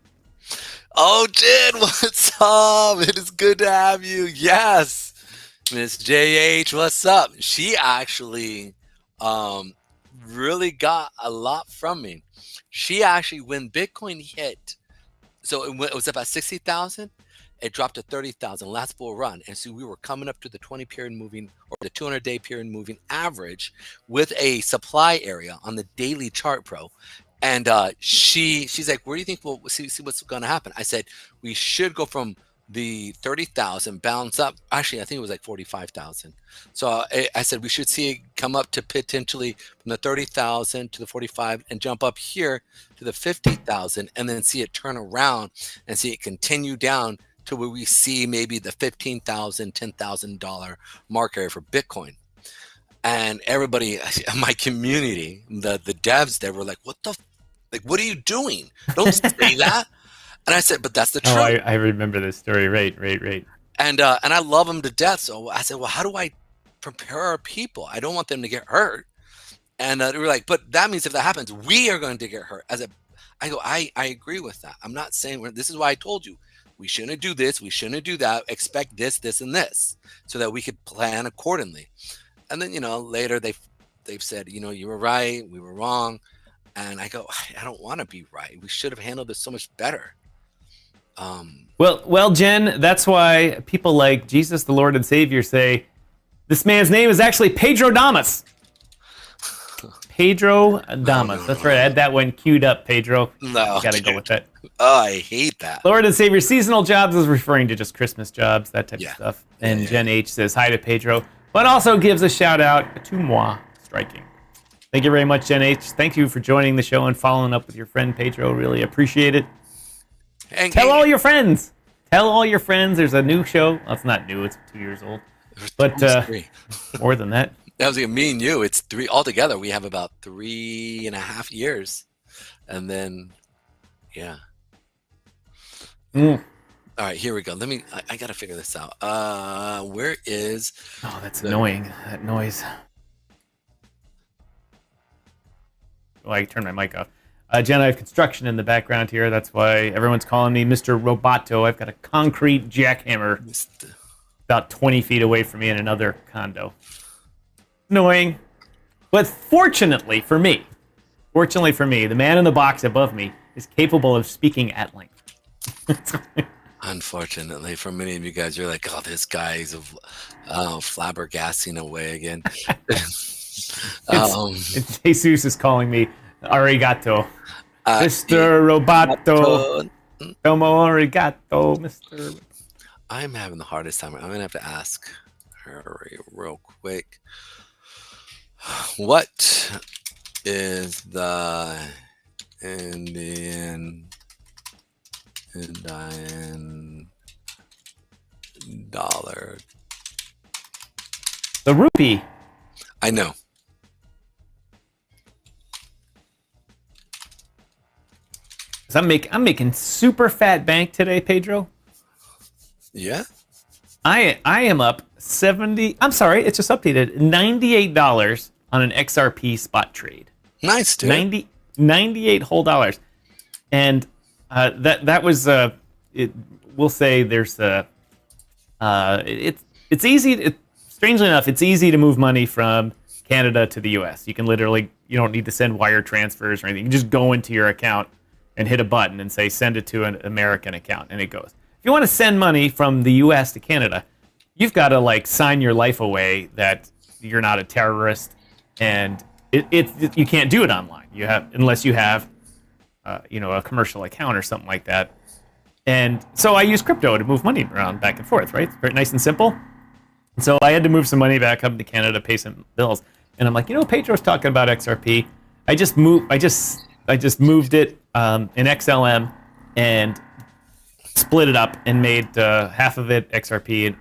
Oh, Jen, what's up? It is good to have you. Yes. Miss JH, what's up? She actually really got a lot from me. She actually, when Bitcoin hit, so it was about 60,000, it dropped to 30,000 last bull run. And so we were coming up to the 20 period moving, or the 200-day period moving average with a supply area on the daily chart, bro. And she's like, where do you think we'll see what's going to happen? I said, we should go from the 30,000, bounce up. Actually, I think it was like 45,000. So I said, we should see it come up to potentially from the 30,000 to the 45 and jump up here to the 50,000, and then see it turn around and see it continue down to where we see maybe the $15,000, $10,000 mark area for Bitcoin. And everybody in my community, the devs there were like, what are you doing? Don't say that. And I said, but that's the truth. Oh, I remember this story. Right. And I love them to death. So I said, well, how do I prepare our people? I don't want them to get hurt. And we were like, but that means if that happens, we are going to get hurt. I go, I agree with that. I'm not saying this is why I told you we shouldn't do this, we shouldn't do that. Expect this, this, and this, so that we could plan accordingly. And then later they've said, you were right, we were wrong. And I go, I don't want to be right. We should have handled this so much better. Well, Jen, that's why people like Jesus, the Lord and Savior, say this man's name is actually Pedro Damas. Pedro Damas. That's right. I had that one queued up, Pedro. No, gotta go with that. Oh, I hate that. Lord and Savior, seasonal jobs is referring to just Christmas jobs, that type of stuff. And Jen H says hi to Pedro, but also gives a shout out to moi. Striking. Thank you very much, Jen H. Thank you for joining the show and following up with your friend Pedro. Really appreciate it. And tell all your friends. Tell all your friends there's a new show. Well, it's not new. It's 2 years old. But more than that. That was like me and you. It's 3 altogether. We have about 3.5 years. And then, All right, here we go. I got to figure this out. Where is... Oh, that's annoying. That noise. Oh, I turned my mic off. Jen, I have construction in the background here. That's why everyone's calling me Mr. Roboto. I've got a concrete jackhammer about 20 feet away from me in another condo. Annoying. But fortunately for me, the man in the box above me is capable of speaking at length. Unfortunately, for many of you guys, you're like, oh, this guy's flabbergasting away again. It's Jesus is calling me arigato. Mr. Roboto. Domo arigato, Mr. I'm having the hardest time. I'm going to have to ask her real quick. What is the Indian dollar? The rupee. I know. I'm making super fat bank today, Pedro. Yeah. I am up 70. I'm sorry, it's just updated. $98 on an XRP spot trade. Nice, dude. 98 whole dollars, and that was we'll say there's it's easy. Strangely enough, it's easy to move money from Canada to the U.S. You don't need to send wire transfers or anything. You just go into your account and hit a button and say send it to an American account, and it goes. If you want to send money from the U.S. to Canada, you've got to sign your life away that you're not a terrorist, and you can't do it online. Unless you have a commercial account or something like that. And so I use crypto to move money around back and forth, right? It's very nice and simple. And so I had to move some money back up to Canada, pay some bills, and I'm like, Pedro's talking about XRP. I just moved it in XLM and split it up and made half of it XRP and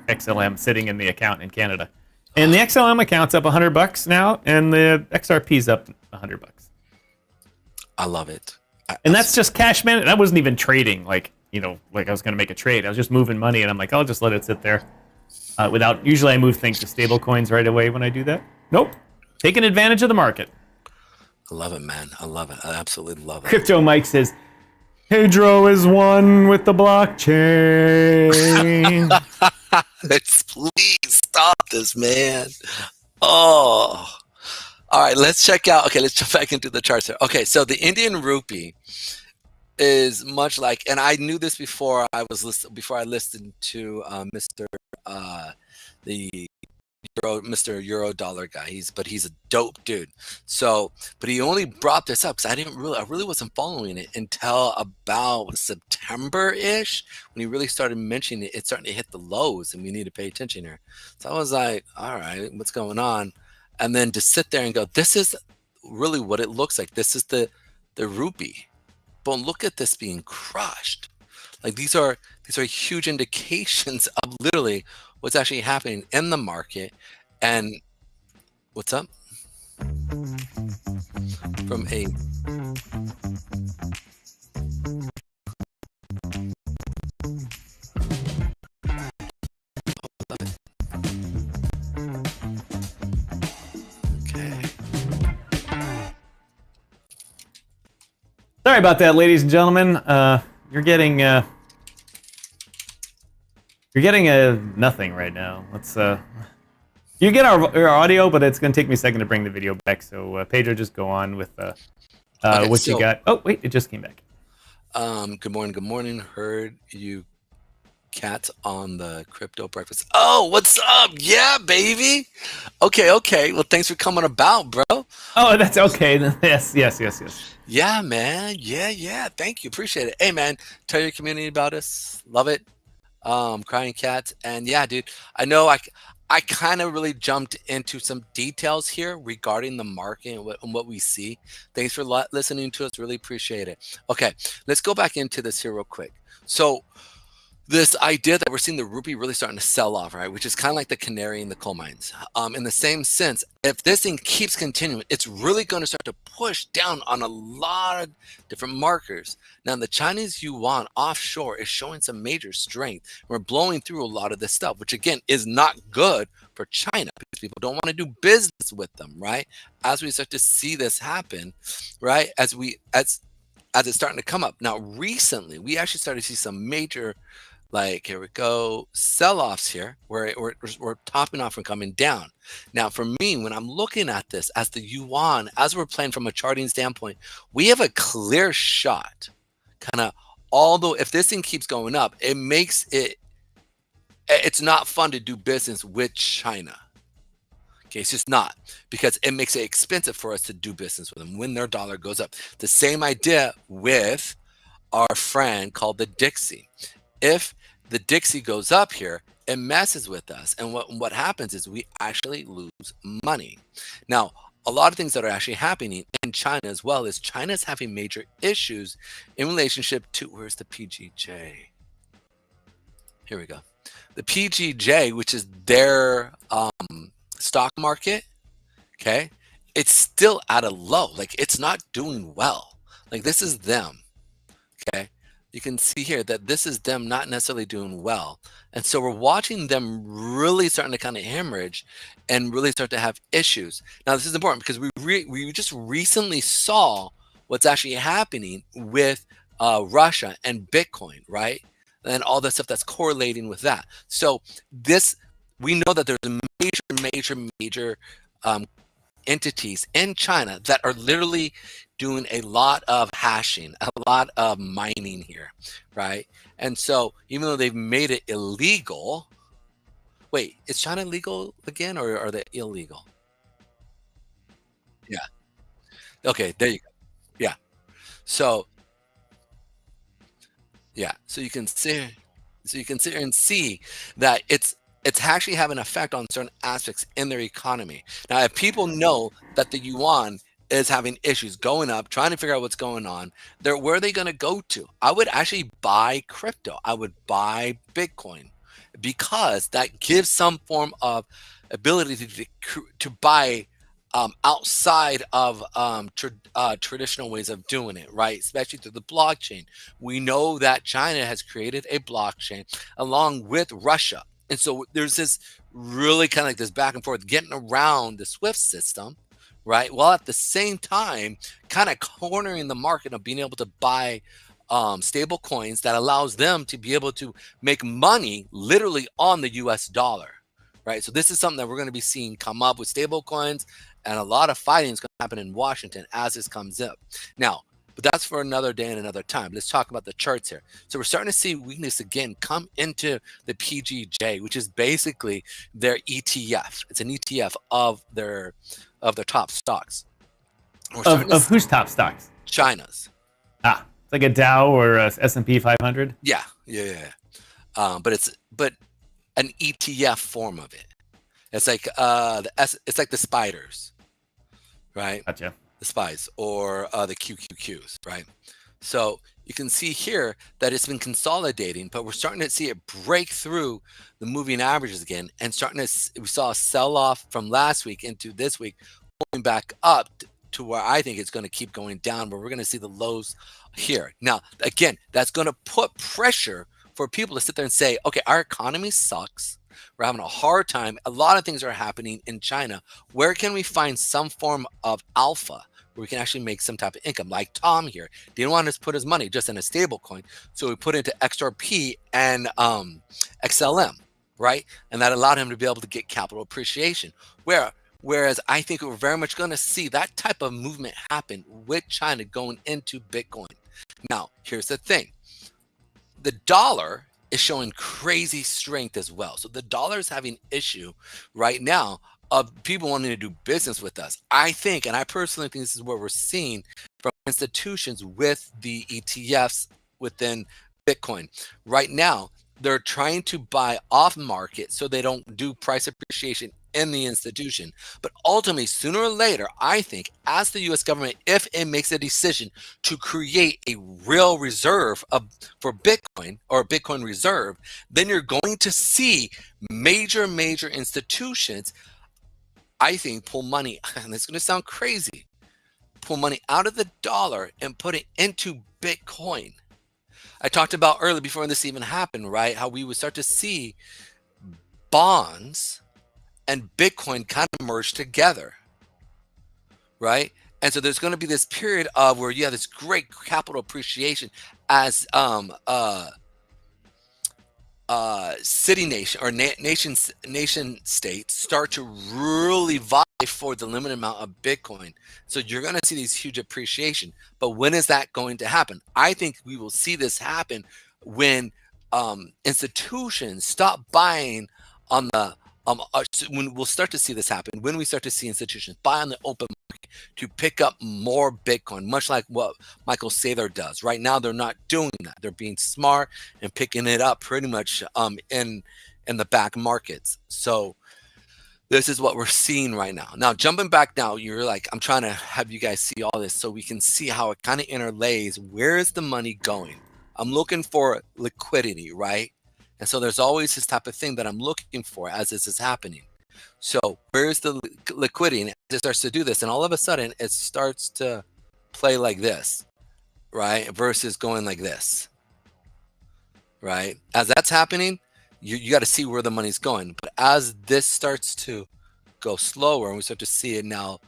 XLM sitting in the account in Canada. And the XLM account's up $100 now, and the XRP's up $100. I love it. And that's just cash management. That wasn't even trading, like I was going to make a trade. I was just moving money, and I'm like, I'll just let it sit there. Usually I move things to stable coins right away when I do that. Nope. Taking advantage of the market. I love it, man. I love it. I absolutely love it. Crypto Mike says, Pedro is one with the blockchain. Please stop this, man. Oh. All right, let's check out. Okay, let's jump back into the charts here. Okay, so the Indian rupee is much like, and I knew this before I listened to Mr. Euro dollar guy. He's a dope dude. So, but he only brought this up because I really wasn't following it until about September-ish when he really started mentioning it. It's starting to hit the lows, and we need to pay attention here. So I was like, all right, what's going on? And then to sit there and go, this is really what it looks like. This is the rupee. But look at this being crushed. Like these are huge indications of literally what's actually happening in the market. And what's up? From a okay. Sorry about that, ladies and gentlemen. You're getting nothing right now. Let's you get our audio, but it's gonna take me a second to bring the video back. So Pedro, just go on with Okay, what you got. Oh wait, it just came back. Good morning. Good morning. Heard you cats on the crypto breakfast. Oh, what's up? Yeah, baby. Okay. Well, thanks for coming about, bro. Oh, that's okay. Yes. Yeah, man. Yeah. Thank you. Appreciate it. Hey, man, tell your community about us. Love it. Crying cats. And yeah, dude, I know I kind of really jumped into some details here regarding the market and what we see. Thanks for listening to us. Really appreciate it. Okay, let's go back into this here real quick. So this idea that we're seeing the rupee really starting to sell off, right? Which is kind of like the canary in the coal mines. In the same sense, if this thing keeps continuing, it's really going to start to push down on a lot of different markers. Now, the Chinese yuan offshore is showing some major strength. We're blowing through a lot of this stuff, which again is not good for China because people don't want to do business with them, right? As we start to see this happen, right? As it's starting to come up. Now, recently, we actually started to see some major, like, here we go, sell-offs here where we're topping off and coming down. Now, for me, when I'm looking at this as the yuan, as we're playing from a charting standpoint, we have a clear shot. Kind of, although if this thing keeps going up, it makes it's not fun to do business with China. Okay, it's just not, because it makes it expensive for us to do business with them when their dollar goes up. The same idea with our friend called the Dixie. If the Dixie goes up here, it messes with us. And what happens is we actually lose money. Now, a lot of things that are actually happening in China as well is China's having major issues in relationship to, where's the PGJ? Here we go. The PGJ, which is their stock market, okay, it's still at a low. Like, it's not doing well. Like, this is them, okay? You can see here that this is them not necessarily doing well. And so we're watching them really starting to kind of hemorrhage and really start to have issues. Now, this is important because we just recently saw what's actually happening with Russia and Bitcoin, right? And all the stuff that's correlating with that. So we know that there's major entities in China that are literally doing a lot of hashing, a lot of mining here, right? And so even though they've made it illegal, wait, is China legal again, or are they illegal? Yeah. Okay, there you go. Yeah. So yeah, so you can sit here and see that it's actually having an effect on certain aspects in their economy. Now, if people know that the yuan is having issues going up, trying to figure out what's going on, where are they going to go to? I would actually buy crypto. I would buy Bitcoin, because that gives some form of ability to buy outside of traditional ways of doing it, right? Especially through the blockchain. We know that China has created a blockchain along with Russia. And so there's this really kind of like this back and forth getting around the SWIFT system, right? While at the same time, kind of cornering the market of being able to buy stable coins that allows them to be able to make money literally on the US dollar, right? So this is something that we're going to be seeing come up with stable coins, and a lot of fighting is going to happen in Washington as this comes up. Now, but that's for another day and another time. Let's talk about the charts here. So we're starting to see weakness again come into the PGJ, which is basically their ETF. It's an ETF of their top stocks. Of whose top stocks? China's. Ah, it's like a Dow or a S&P 500. Yeah. But an ETF form of it. It's like it's like the spiders, right? Gotcha. The spies, or the QQQs, right? So you can see here that it's been consolidating, but we're starting to see it break through the moving averages again, and we saw a sell-off from last week into this week, going back up to where I think it's going to keep going down, where we're going to see the lows here. Now, again, that's going to put pressure for people to sit there and say, okay, our economy sucks. We're having a hard time. A lot of things are happening in China. Where can we find some form of alpha, where we can actually make some type of income. Like Tom here, didn't want to put his money just in a stable coin, so we put it into XRP and XLM, right? And that allowed him to be able to get capital appreciation. Whereas I think we're very much going to see that type of movement happen with China going into Bitcoin. Now, here's the thing. The dollar is showing crazy strength as well. So the dollar is having issue right now of people wanting to do business with us. I think, and I personally think this is what we're seeing from institutions with the ETFs within Bitcoin. Right now, they're trying to buy off market so they don't do price appreciation in the institution. But ultimately, sooner or later, I think as the US government, if it makes a decision to create a real reserve for Bitcoin or a Bitcoin reserve, then you're going to see major institutions, I think, pull money, and it's going to sound crazy, pull money out of the dollar and put it into Bitcoin. I talked about earlier, before this even happened, right, how we would start to see bonds and Bitcoin kind of merge together, right? And so there's going to be this period of where you have this great capital appreciation as city nation or nation states start to really vie for the limited amount of Bitcoin. So you're going to see these huge appreciation. But when is that going to happen? I think we will see this happen when institutions stop buying on the when we'll start to see this happen, when we start to see institutions buy on the open market to pick up more Bitcoin, much like what Michael Saylor does. Right now, they're not doing that. They're being smart and picking it up pretty much in the back markets. So this is what we're seeing right now. Now, jumping back now, you're like, I'm trying to have you guys see all this so we can see how it kind of interlays. Where is the money going? I'm looking for liquidity, right? And so there's always this type of thing that I'm looking for as this is happening. So where's the liquidity? And it starts to do this, and all of a sudden it starts to play like this, right? Versus going like this, right? As that's happening, you got to see where the money's going. But as this starts to go slower and we start to see it now,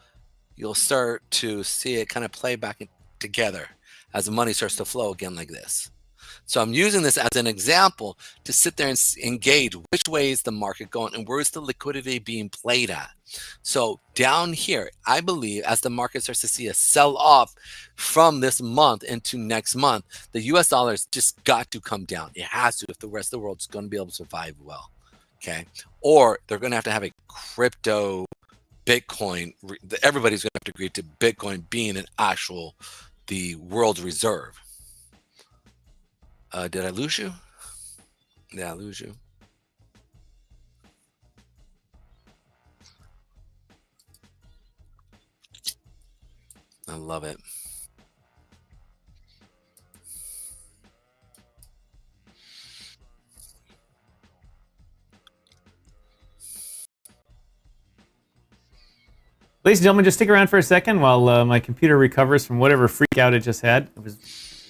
you'll start to see it kind of play back together as the money starts to flow again like this. So I'm using this as an example to sit there and engage which way is the market going and where's the liquidity being played at. So down here, I believe as the market starts to see a sell off from this month into next month, the US dollar's just got to come down. It has to if the rest of the world's going to be able to survive well. Okay. Or they're going to have a crypto Bitcoin. Everybody's going to have to agree to Bitcoin being the world's reserve. Did I lose you? Yeah, I lose you. I love it. Ladies and gentlemen, just stick around for a second while my computer recovers from whatever freak out it just had. It was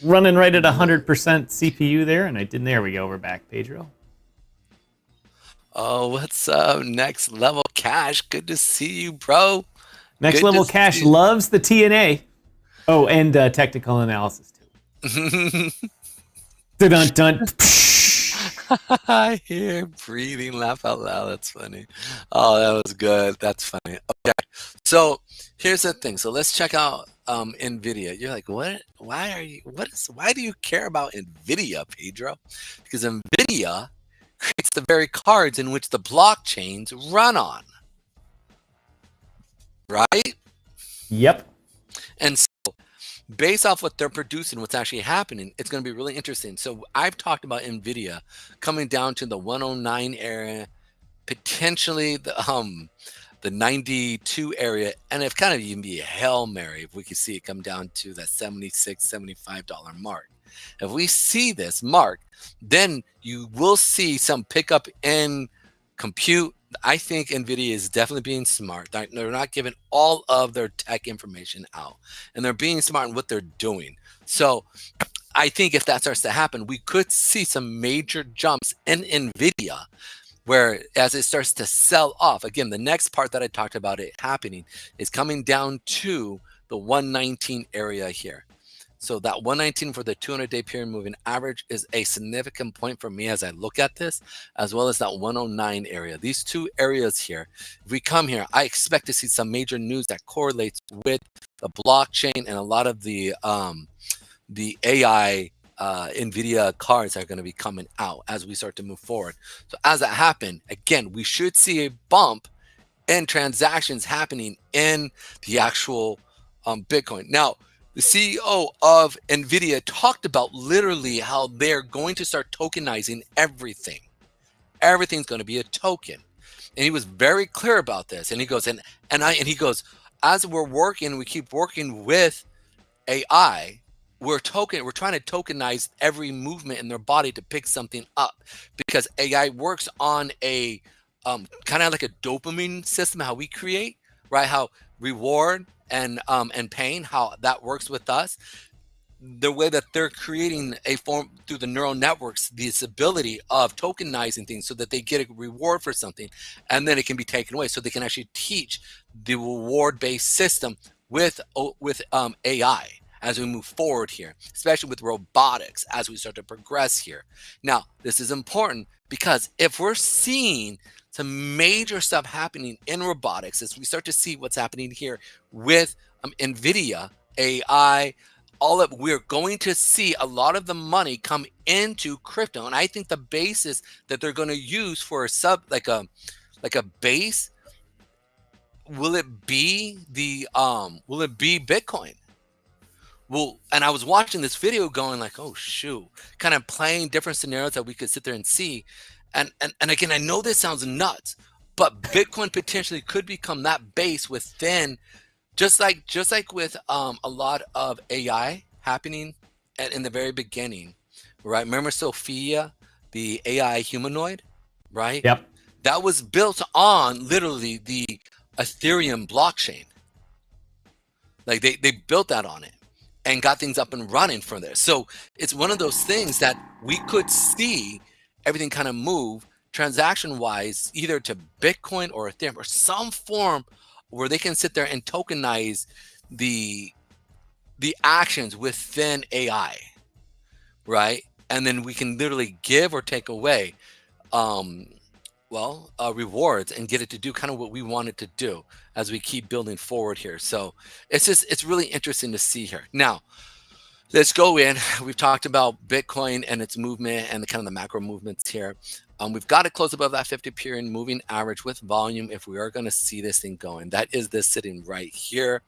running right at 100% CPU there, and there we go, we're back, Pedro. Oh, what's up? Next Level Cash. Good to see you, bro. Next Level Cash loves the TNA. Oh, and technical analysis, too. Dun-dun-dun. I hear breathing, laugh out loud. That's funny. Oh, that was good. That's funny. Okay, so here's the thing. So let's check out NVIDIA. You're like, what? Why do you care about NVIDIA, Pedro? Because NVIDIA creates the very cards in which the blockchains run on. Right? Yep. And so based off what they're producing, what's actually happening, it's going to be really interesting. So I've talked about NVIDIA coming down to the 109 area, potentially the 92 area, and it kind of even be a Hail Mary if we could see it come down to that $76, $75 mark. If we see this mark, then you will see some pickup in compute. I think NVIDIA is definitely being smart. They're not giving all of their tech information out, and they're being smart in what they're doing. So I think if that starts to happen, we could see some major jumps in NVIDIA, where as it starts to sell off. Again, the next part that I talked about it happening is coming down to the 119 area here. So that 119 for the 200-day period moving average is a significant point for me as I look at this, as well as that 109 area. These two areas here, if we come here, I expect to see some major news that correlates with the blockchain and a lot of the AI NVIDIA cards are going to be coming out as we start to move forward. So as that happens, again, we should see a bump in transactions happening in the actual Bitcoin. Now, the CEO of NVIDIA talked about literally how they're going to start tokenizing everything. Everything's going to be a token. And he was very clear about this. And he goes, and he goes, as we're working, we keep working with AI, we're trying to tokenize every movement in their body to pick something up, because AI works on a kind of like a dopamine system, how we create, right? How reward and pain, how that works with us. The way that they're creating a form through the neural networks, this ability of tokenizing things so that they get a reward for something and then it can be taken away, so they can actually teach the reward-based system with AI as we move forward here, especially with robotics as we start to progress here. Now, this is important because if we're seeing some major stuff happening in robotics, as we start to see what's happening here with NVIDIA, AI, all of, we're going to see a lot of the money come into crypto. And I think the basis that they're going to use for a like a base, will it be Bitcoin? Well, and I was watching this video going like, oh shoot, kind of playing different scenarios that we could sit there and see. And again, I know this sounds nuts, but Bitcoin potentially could become that base within, just like with a lot of AI happening in the very beginning, right? Remember Sophia, the AI humanoid, right? Yep. That was built on literally the Ethereum blockchain. Like they built that on it and got things up and running from there. So it's one of those things that we could see everything kind of move transaction-wise, either to Bitcoin or Ethereum or some form where they can sit there and tokenize the actions within AI, right? And then we can literally give or take away rewards and get it to do kind of what we want it to do as we keep building forward here. So it's really interesting to see here. Now, let's go in. We've talked about Bitcoin and its movement and the kind of the macro movements here. We've got to close above that 50-period moving average with volume if we are going to see this thing going. That is this sitting right here.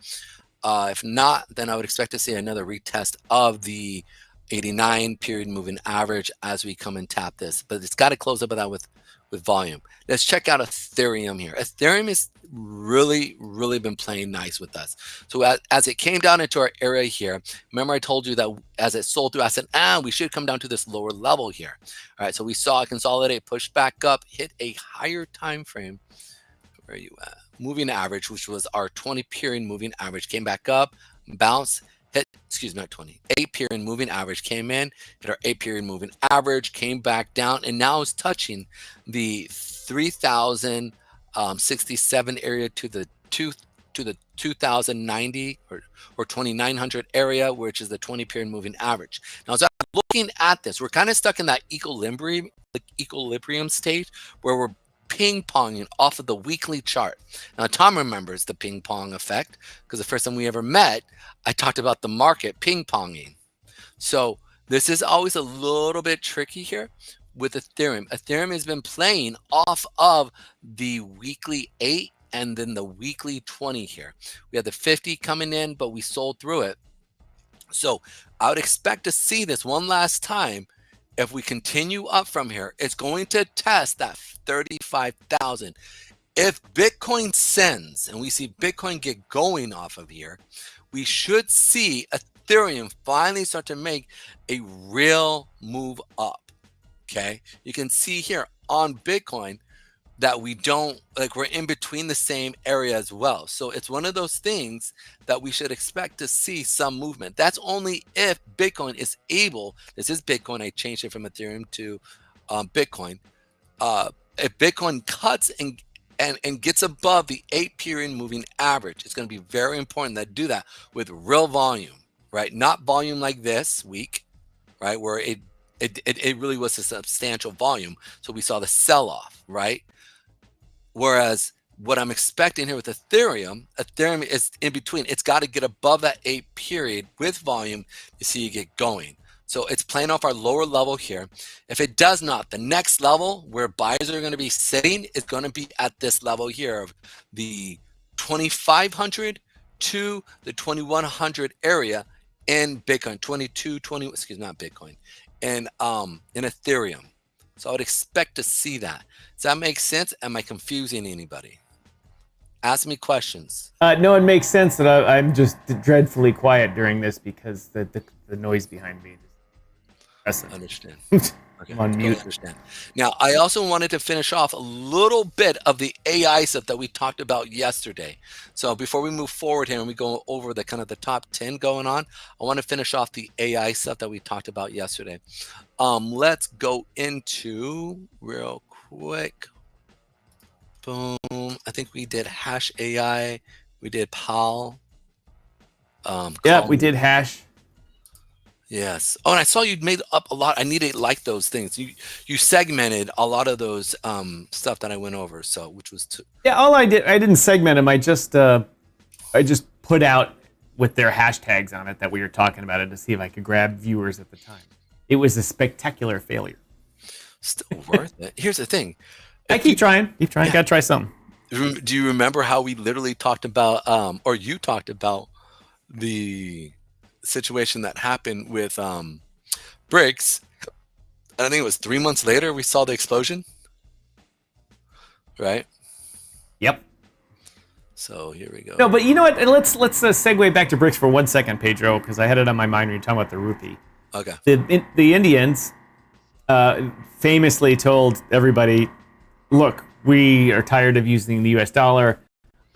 If not, then I would expect to see another retest of the 89-period moving average as we come and tap this. But it's got to close up that with volume. Let's check out Ethereum here. Ethereum has really been playing nice with us. So as it came down into our area here, remember I told you that as it sold through, I said, we should come down to this lower level here. All right, so we saw it consolidate, push back up, hit a higher time frame. Where are you at? Moving average, which was our 20-period moving average, came back up, bounced, hit, not 20, 8-period moving average, came in, hit our 8-period moving average, came back down, and now is touching the 3,067 area to the 2,090 or 2,900 area, which is the 20-period moving average. Now, as I'm looking at this, we're kind of stuck in that equilibrium stage where we're ping-ponging off of the weekly chart. Now, Tom remembers the ping-pong effect because the first time we ever met, I talked about the market ping-ponging. So this is always a little bit tricky here with Ethereum. Ethereum has been playing off of the weekly 8 and then the weekly 20 here. We had the 50 coming in, but we sold through it. So I would expect to see this one last time. If we continue up from here, it's going to test that 35,000. If Bitcoin sends and we see Bitcoin get going off of here, we should see Ethereum finally start to make a real move up. Okay, you can see here on Bitcoin that we don't, like, we're in between the same area as well. So it's one of those things that we should expect to see some movement. That's only if Bitcoin is able, this is Bitcoin, I changed it from Ethereum to Bitcoin. If Bitcoin cuts and and gets above the 8-period moving average, it's going to be very important that do that with real volume, right? Not volume like this week, right? Where it really was a substantial volume. So we saw the sell-off, right? Whereas what I'm expecting here with Ethereum is in between. It's got to get above that 8-period with volume to see it get going. So it's playing off our lower level here. If it does not, the next level where buyers are going to be sitting is going to be at this level here of the 2,500 to the 2,100 area in Bitcoin, 2220, excuse me, not Bitcoin, and in Ethereum. So I would expect to see that. Does that make sense? Am I confusing anybody? Ask me questions. No, it makes sense that I'm just dreadfully quiet during this because the noise behind me. Understand. Okay, I'm on totally mute. understand. Now, I also wanted to finish off a little bit of the AI stuff that we talked about yesterday. So before we move forward here and we go over the kind of the top 10 going on, I want to finish off the AI stuff that we talked about yesterday. Let's go into real quick. Boom. I think we did Hash AI. We did PAL. Yeah, we did Hash. Yes. Oh, and I saw you made up a lot. I need to like those things. You segmented a lot of those stuff that I went over. So which was Yeah, all I didn't segment them. I just put out with their hashtags on it that we were talking about it to see if I could grab viewers at the time. It was a spectacular failure. still worth it. Here's the thing. I keep trying. Yeah. Gotta try something. Do you remember how we literally talked about, or you talked about the situation that happened with bricks? I think it was 3 months later we saw the explosion, right? Yep. So here we go. No, but you know what? Let's segue back to bricks for 1 second, Pedro, because I had it on my mind when you're talking about the rupee. Okay. The Indians famously told everybody, look, we are tired of using the US dollar.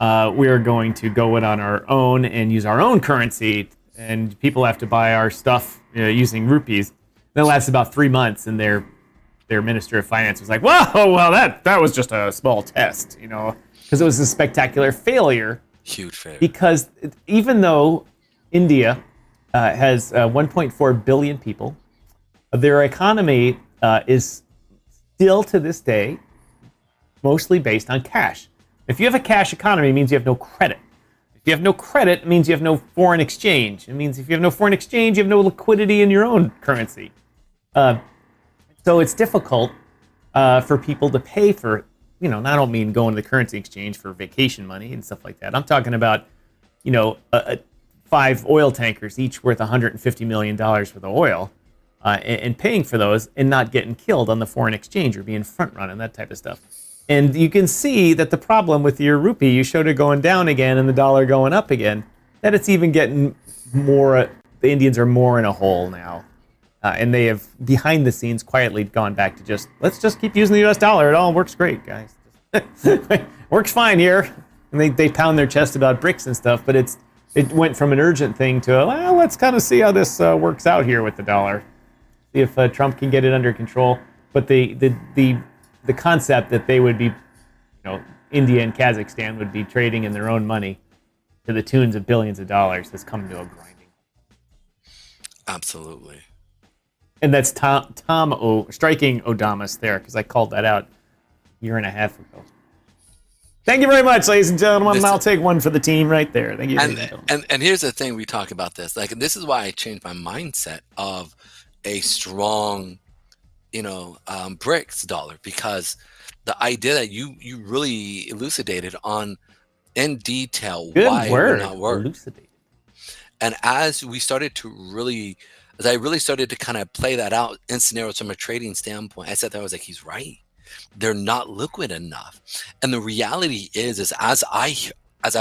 We are going to go it on our own and use our own currency, and people have to buy our stuff using rupees. That lasts about 3 months, and their Minister of Finance was like, "Whoa, well that was just a small test, because it was a spectacular failure." Huge failure. Because even though India has 1.4 billion people, their economy is still to this day mostly based on cash. If you have a cash economy, it means you have no credit. If you have no credit, it means you have no foreign exchange. It means if you have no foreign exchange, you have no liquidity in your own currency. So it's difficult for people to pay for, and I don't mean going to the currency exchange for vacation money and stuff like that. I'm talking about, 5 oil tankers, each worth $150 million worth of oil, and paying for those and not getting killed on the foreign exchange or being front run and that type of stuff. And you can see that the problem with your rupee, you showed it going down again and the dollar going up again, that it's even getting more, the Indians are more in a hole now. And they have, behind the scenes, quietly gone back to let's just keep using the US dollar. It all works great, guys. Works fine here. And they pound their chest about bricks and stuff, but it went from an urgent thing to, well, let's kind of see how this works out here with the dollar. See if Trump can get it under control. But the concept that they would be, India and Kazakhstan would be trading in their own money to the tunes of billions of dollars has come to a grinding. Absolutely. And that's striking Odamas there, because I called that out a year and a half ago. Thank you very much, ladies and gentlemen. I'll take one for the team right there. Thank you. And here's the thing, we talk about this. Like, this is why I changed my mindset of a strong, BRICS dollar, because the idea that you really elucidated on in detail why it would not work. Elucidated. And as I really started to kind of play that out in scenarios from a trading standpoint, I said that I was like, he's right. They're not liquid enough. And the reality is as I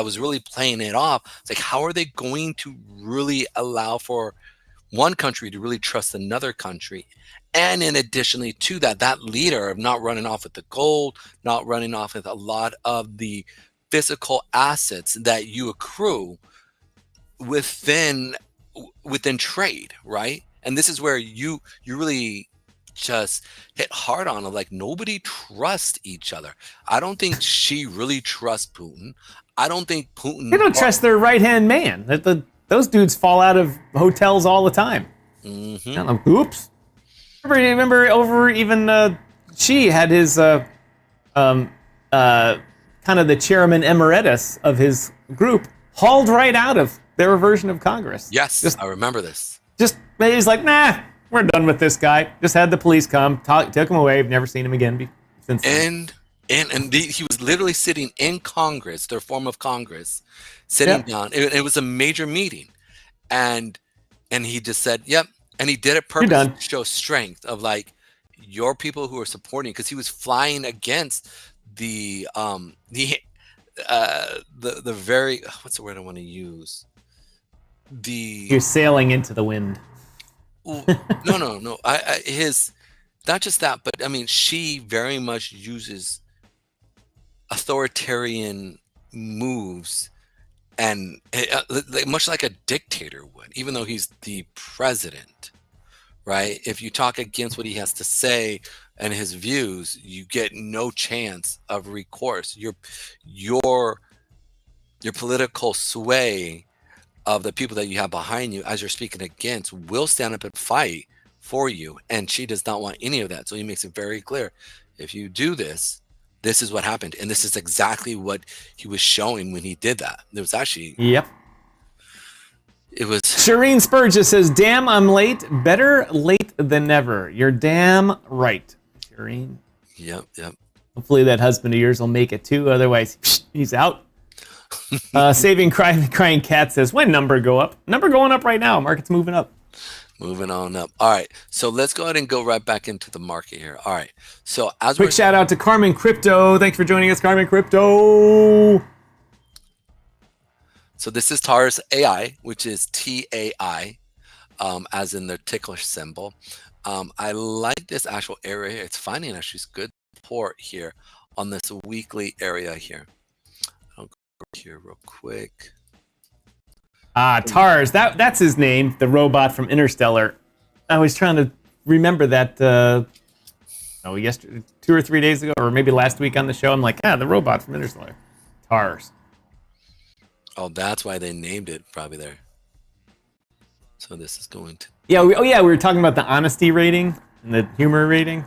was really playing it off, it's like, how are they going to really allow for one country to really trust another country? And in additionally to that leader of not running off with the gold, not running off with a lot of the physical assets that you accrue within trade, right? And this is where you really just hit hard on of like nobody trusts each other. I don't think she really trusts Putin. I don't think Putin. They don't trust their right-hand man. Those dudes fall out of hotels all the time. Mm-hmm. Oops. Remember over even Xi had his kind of the chairman emeritus of his group hauled right out of their version of Congress. Yes, I remember this. Just he's like, nah, we're done with this guy. Just had the police come, took him away. Never seen him again since then. And he was literally sitting in Congress, their form of Congress, sitting down. It was a major meeting, and he just said, "Yep," and he did it purposely to show strength of like your people who are supporting, because he was flying against the very, what's the word I want to use? You're sailing into the wind. No. His, not just that, but I mean, she very much uses authoritarian moves, and much like a dictator would, even though he's the president, right? If you talk against what he has to say and his views, you get no chance of recourse. Your political sway of the people that you have behind you as you're speaking against will stand up and fight for you, and she does not want any of that. So he makes it very clear, if you do this, this is what happened, and this is exactly what he was showing when he did that. There was actually it was Shireen Spurgis says, damn, I'm late. Better late than never. You're damn right, Shireen. Yep. Hopefully that husband of yours will make it too, otherwise he's out. Saving Crying Cat says, when number go up? Number going up right now. Market's moving up. Moving on up. All right. So let's go ahead and go right back into the market here. All right. So as quick shout out to Carmen Crypto. Thanks for joining us, Carmen Crypto. So this is TARS AI, which is TAI, as in their ticklish symbol. I like this actual area. It's finding actually good support here on this weekly area here. I'll go here real quick. TARS, that's his name, the robot from Interstellar. I was trying to remember that yesterday, 2 or 3 days ago, or maybe last week on the show. I'm like, the robot from Interstellar. TARS. Oh, that's why they named it probably there. So this is going to... we were talking about the honesty rating and the humor rating.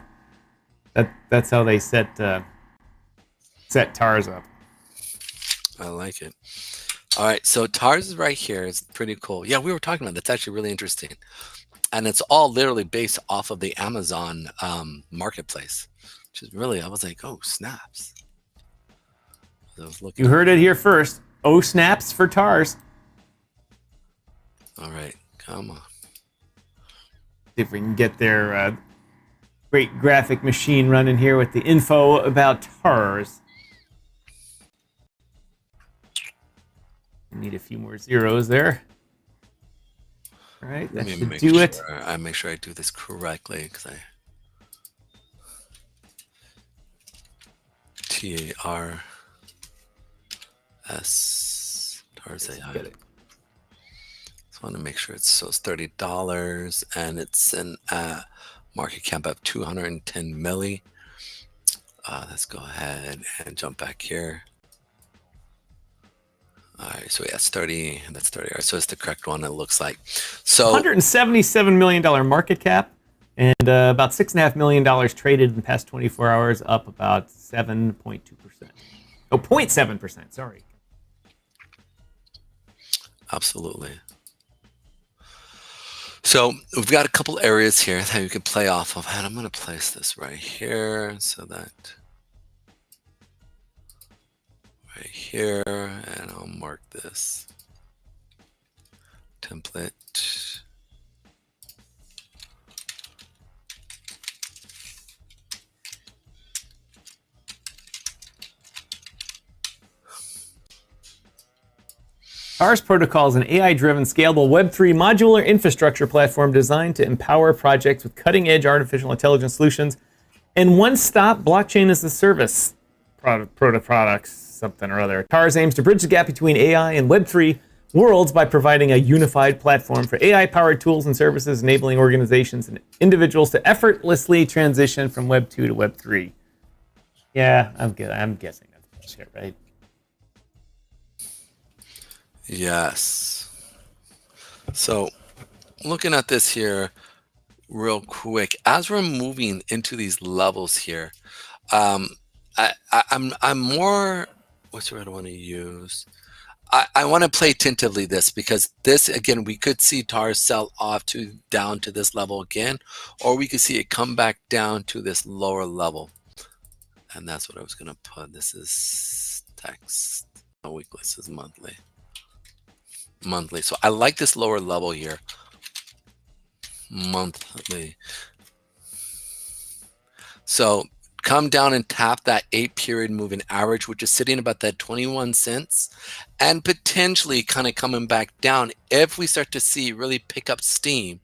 That's how they set TARS up. I like it. All right, so TARS is right here. It's pretty cool. Yeah, we were talking about that's actually really interesting, and it's all literally based off of the Amazon marketplace, which is really, I was like, oh snaps. You heard it here first. Oh snaps for TARS. All right, come on. See if we can get their great graphic machine running here with the info about TARS. Need a few more zeros there. All right, that should do it. I make sure I do this correctly, because TARS TARS AI. Just want to make sure it's $30, and it's an market cap of 210 milli. Let's go ahead and jump back here. All right, so yeah, it's 30, and that's 30. All right, so it's the correct one, it looks like. So $177 million market cap, and about $6.5 million traded in the past 24 hours, up about 7.2%. Oh, 0.7%, sorry. Absolutely. So we've got a couple areas here that you can play off of, and I'm going to place this right here, so that... right here, and I'll mark this template. TARS Protocol is an AI-driven, scalable Web3 modular infrastructure platform designed to empower projects with cutting-edge artificial intelligence solutions and one-stop blockchain as a service products, something or other. TARS aims to bridge the gap between AI and Web3 worlds by providing a unified platform for AI-powered tools and services, enabling organizations and individuals to effortlessly transition from Web 2 to Web 3. Yeah, I'm guessing that's bullshit, right? Yes. So looking at this here real quick, as we're moving into these levels here, I'm more, what's the word I want to use? I want to play attentively this, because this, again, we could see TARS sell off down to this level again, or we could see it come back down to this lower level. And that's what I was going to put. This is text, not weekly, this is monthly. Monthly. So I like this lower level here. Monthly. So come down and tap that 8-period moving average, which is sitting about that 21 cents, and potentially kind of coming back down. If we start to see really pick up steam,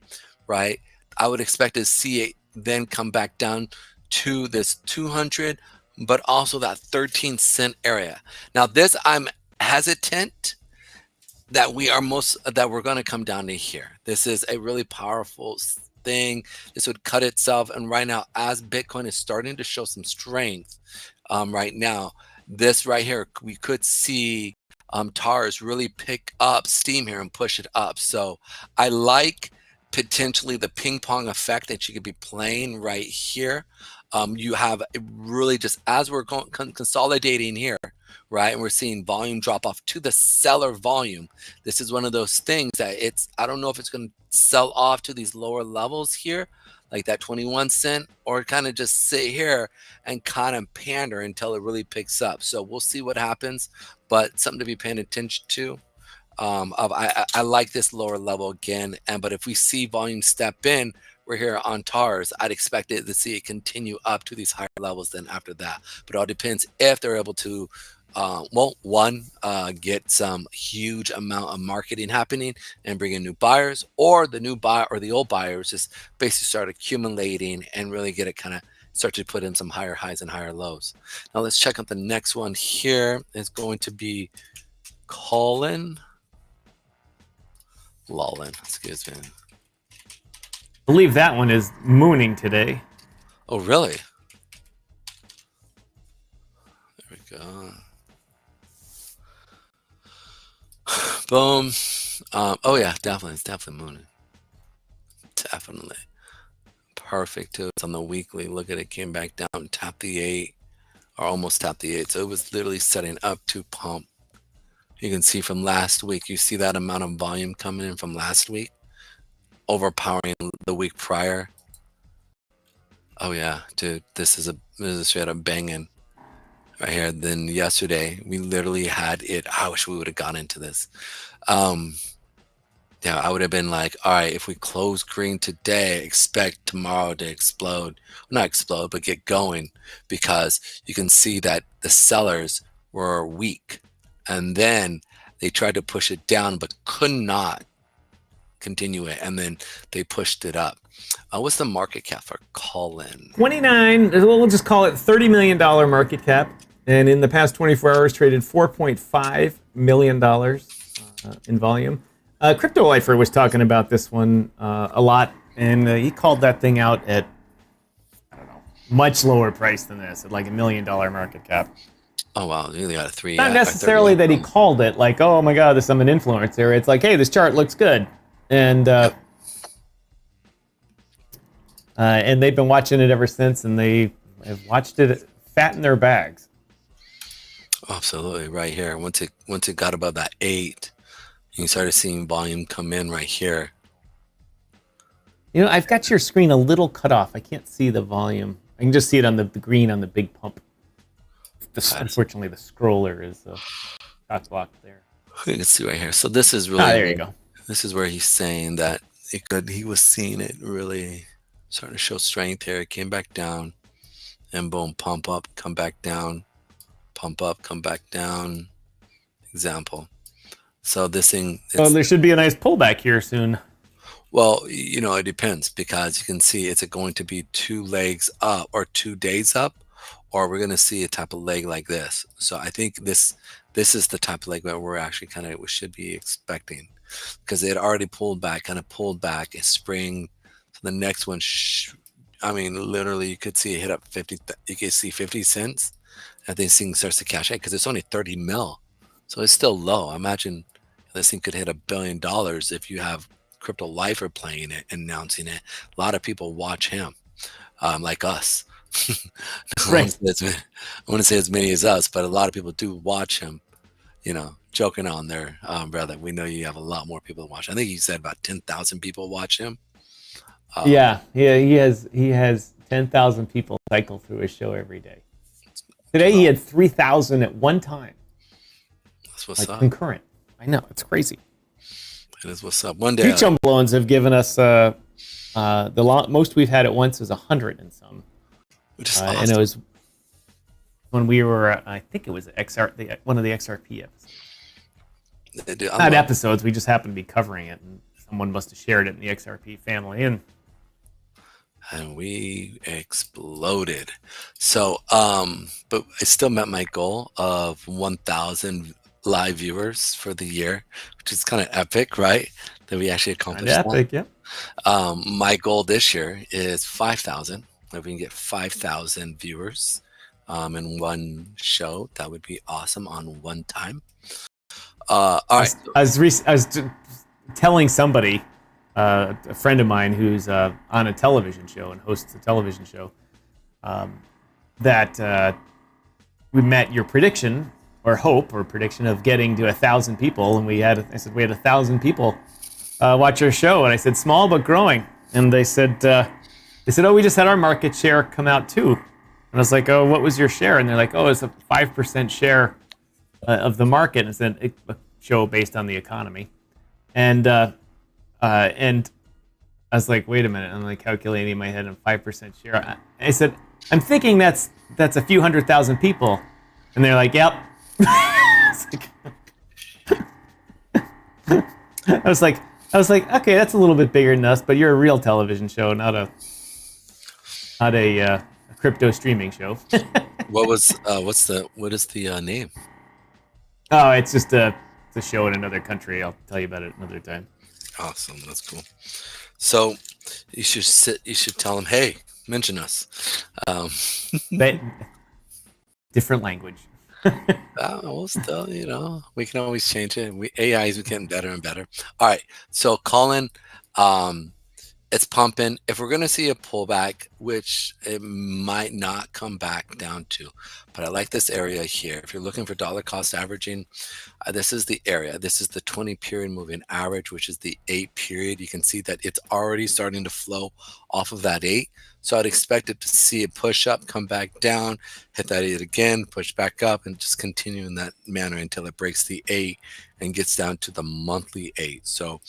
right, I would expect to see it then come back down to this 200, but also that 13-cent area. Now this, I'm hesitant that we're going to come down to here. This is a really powerful thing. This would cut itself, and right now, as Bitcoin is starting to show some strength, right now, this right here, we could see TARS really pick up steam here and push it up. So I like potentially the ping pong effect that you could be playing right here. You have really, just as we're consolidating here, right, and we're seeing volume drop off to the seller volume. This is one of those things that I don't know if it's going to sell off to these lower levels here, like that 21 cent, or kind of just sit here and kind of pander until it really picks up. So we'll see what happens, but something to be paying attention to. I like this lower level again, but if we see volume step in, we're here on TARS, I'd expect it to see it continue up to these higher levels then after that. But it all depends if they're able to, get some huge amount of marketing happening and bring in new buyers, or the new buyer or the old buyers just basically start accumulating and really get it kind of start to put in some higher highs and higher lows. Now let's check out the next one here. It's going to be Wallin, excuse me. I believe that one is mooning today. Oh, really? There we go. Boom. Oh yeah, definitely. It's definitely mooning. Definitely. Perfect too. It's on the weekly. Look at it, came back down, tapped the 8, or almost tapped the 8. So it was literally setting up to pump. You can see from last week, you see that amount of volume coming in from last week, overpowering the week prior. Oh yeah, dude, this is straight up banging right here. Then yesterday, we literally had it. I wish we would have gone into this. Yeah, I would have been like, all right, if we close green today, expect tomorrow to explode. Not explode, but get going, because you can see that the sellers were weak. And then they tried to push it down, but could not continue it. And then they pushed it up. What's the market cap for Wallin? 29, we'll just call it $30 million market cap. And in the past 24 hours, traded $4.5 million in volume. Crypto Lifer was talking about this one a lot, and he called that thing out at, I don't know, much lower price than this, at like $1 million market cap. Oh, wow. You really got a 3. Not necessarily that he called it like, oh my God, I'm an influencer. It's like, hey, this chart looks good. And and they've been watching it ever since, and they have watched it fatten their bags. Absolutely, right here. Once it got above that 8, you started seeing volume come in right here. You know, I've got your screen a little cut off. I can't see the volume. I can just see it on the green on the big pump. Unfortunately, the scroller is got blocked there. You can see right here. So this is really. There you go. This is where he's saying that he was seeing it really starting to show strength here. It came back down, and boom, pump up, come back down, pump up, come back down. Example. So this thing. So there should be a nice pullback here soon. Well, you know, it depends, because you can see it's going to be 2 legs up or 2 days up, or we're going to see a type of leg like this. So I think this this is the type of like what we're actually kind of we should be expecting, because it already pulled back, kind of pulled back in spring. So the next one, I mean, literally, you could see it hit up 50. You could see 50 cents. And this thing starts to cash out because it's only 30 mil, so it's still low. I imagine this thing could hit $1 billion if you have Crypto Lifer playing it, announcing it. A lot of people watch him, like us. Right. I want to say as many as us, but a lot of people do watch him. You know, joking on there, brother. We know you have a lot more people to watch. I think you said about 10,000 people watch him. Yeah, he has 10,000 people cycle through his show every day. Today he had 3,000 at one time. That's what's like up. concurrent. I know, it's crazy. It is what's up. One day, Pre-chum loans have given us the most we've had at once was 100 and some. which is awesome. And it was when we were, I think it was one of the XRP episodes. Not episodes, we just happened to be covering it, and someone must have shared it in the XRP family, and we exploded. So, but I still met my goal of 1,000 live viewers for the year, which is kind of epic, right? That we actually accomplished that. epic, yeah. My goal this year is 5,000. If we can get 5,000 viewers in one show, that would be awesome on one time. All right. I was telling somebody, a friend of mine who's on a television show and hosts a television show, that we met your prediction or hope or prediction of getting to 1,000 people, and I said we had 1,000 people watch our show, and I said small but growing, and they said oh, we just had our market share come out too, and I was like, oh, what was your share? And they're like, oh, it's a 5% share of the market. And it's a show based on the economy, and I was like, wait a minute. I'm like calculating in my head, and 5% share. I said, I'm thinking that's a few 100,000 people, and they're like, yep. I was like, okay, that's a little bit bigger than us, but you're a real television show, not a crypto streaming show. What is the name? Oh, it's just a show in another country. I'll tell you about it another time. Awesome, that's cool. So you should tell them, hey, mention us. Different language. Well, still, we can always change it. AI is getting better and better. All right, so Colin, it's pumping. If we're going to see a pullback, which it might not come back down to, but I like this area here. If you're looking for dollar cost averaging, this is the area. This is the 20 period moving average, which is the 8 period. You can see that it's already starting to flow off of that 8. So I'd expect it to see it push up, come back down, hit that 8 again, push back up, and just continue in that manner until it breaks the 8 and gets down to the monthly 8. So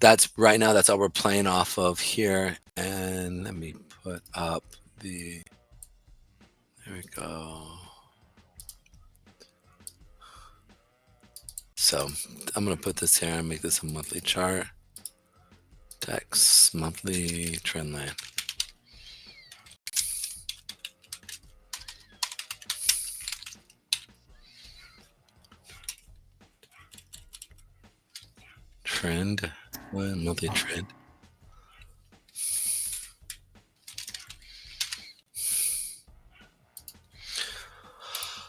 that's right now, that's how we're playing off of here. And let me put up there we go. So I'm going to put this here and make this a monthly chart. Text monthly trend line. Trend. Monthly trend.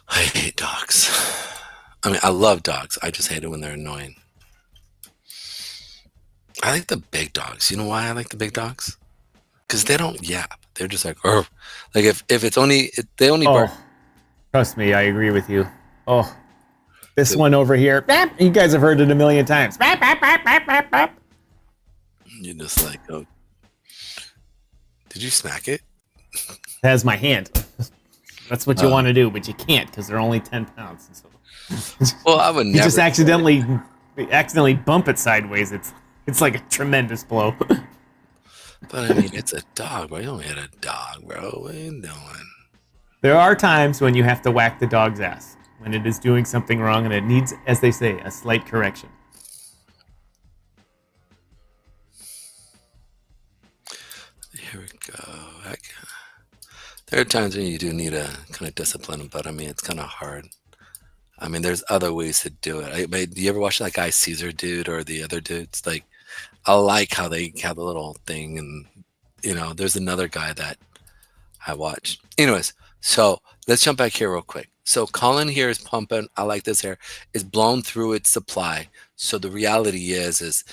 I hate dogs. I mean, I love dogs. I just hate it when they're annoying. I like the big dogs. You know why I like the big dogs? Because they don't yap. They're just like, oh, like if it's only they only bark. Trust me, I agree with you. Oh, this one over here. You guys have heard it a million times. You're just like, oh, did you smack it? That's my hand. That's what you want to do, but you can't because they're only 10 pounds. So. Well, I would never. You just accidentally bump it sideways. It's like a tremendous blow. But I mean, it's a dog, bro. You don't hit a dog, bro. What are you doing? There are times when you have to whack the dog's ass when it is doing something wrong and it needs, as they say, a slight correction. Here we go. There are times when you do need a kind of discipline, but I mean, it's kind of hard. I mean, there's other ways to do it. Do you ever watch that guy Caesar dude or the other dudes? Like, I like how they have the little thing, and there's another guy that I watched. Anyways, so let's jump back here real quick. So Colin here is pumping. I like this here. It's blown through its supply. So the reality is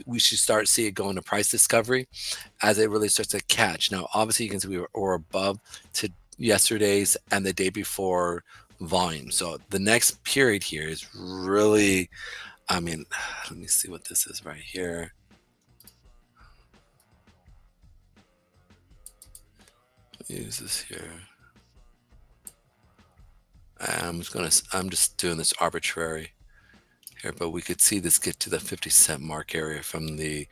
we should start seeing it go into price discovery as it really starts to catch. Now, obviously, you can see we're above to yesterday's and the day before volume. So the next period here is really, I mean, let me see what this is right here. Use this here. I'm just doing this arbitrary here, but we could see this get to the 50-cent mark area from the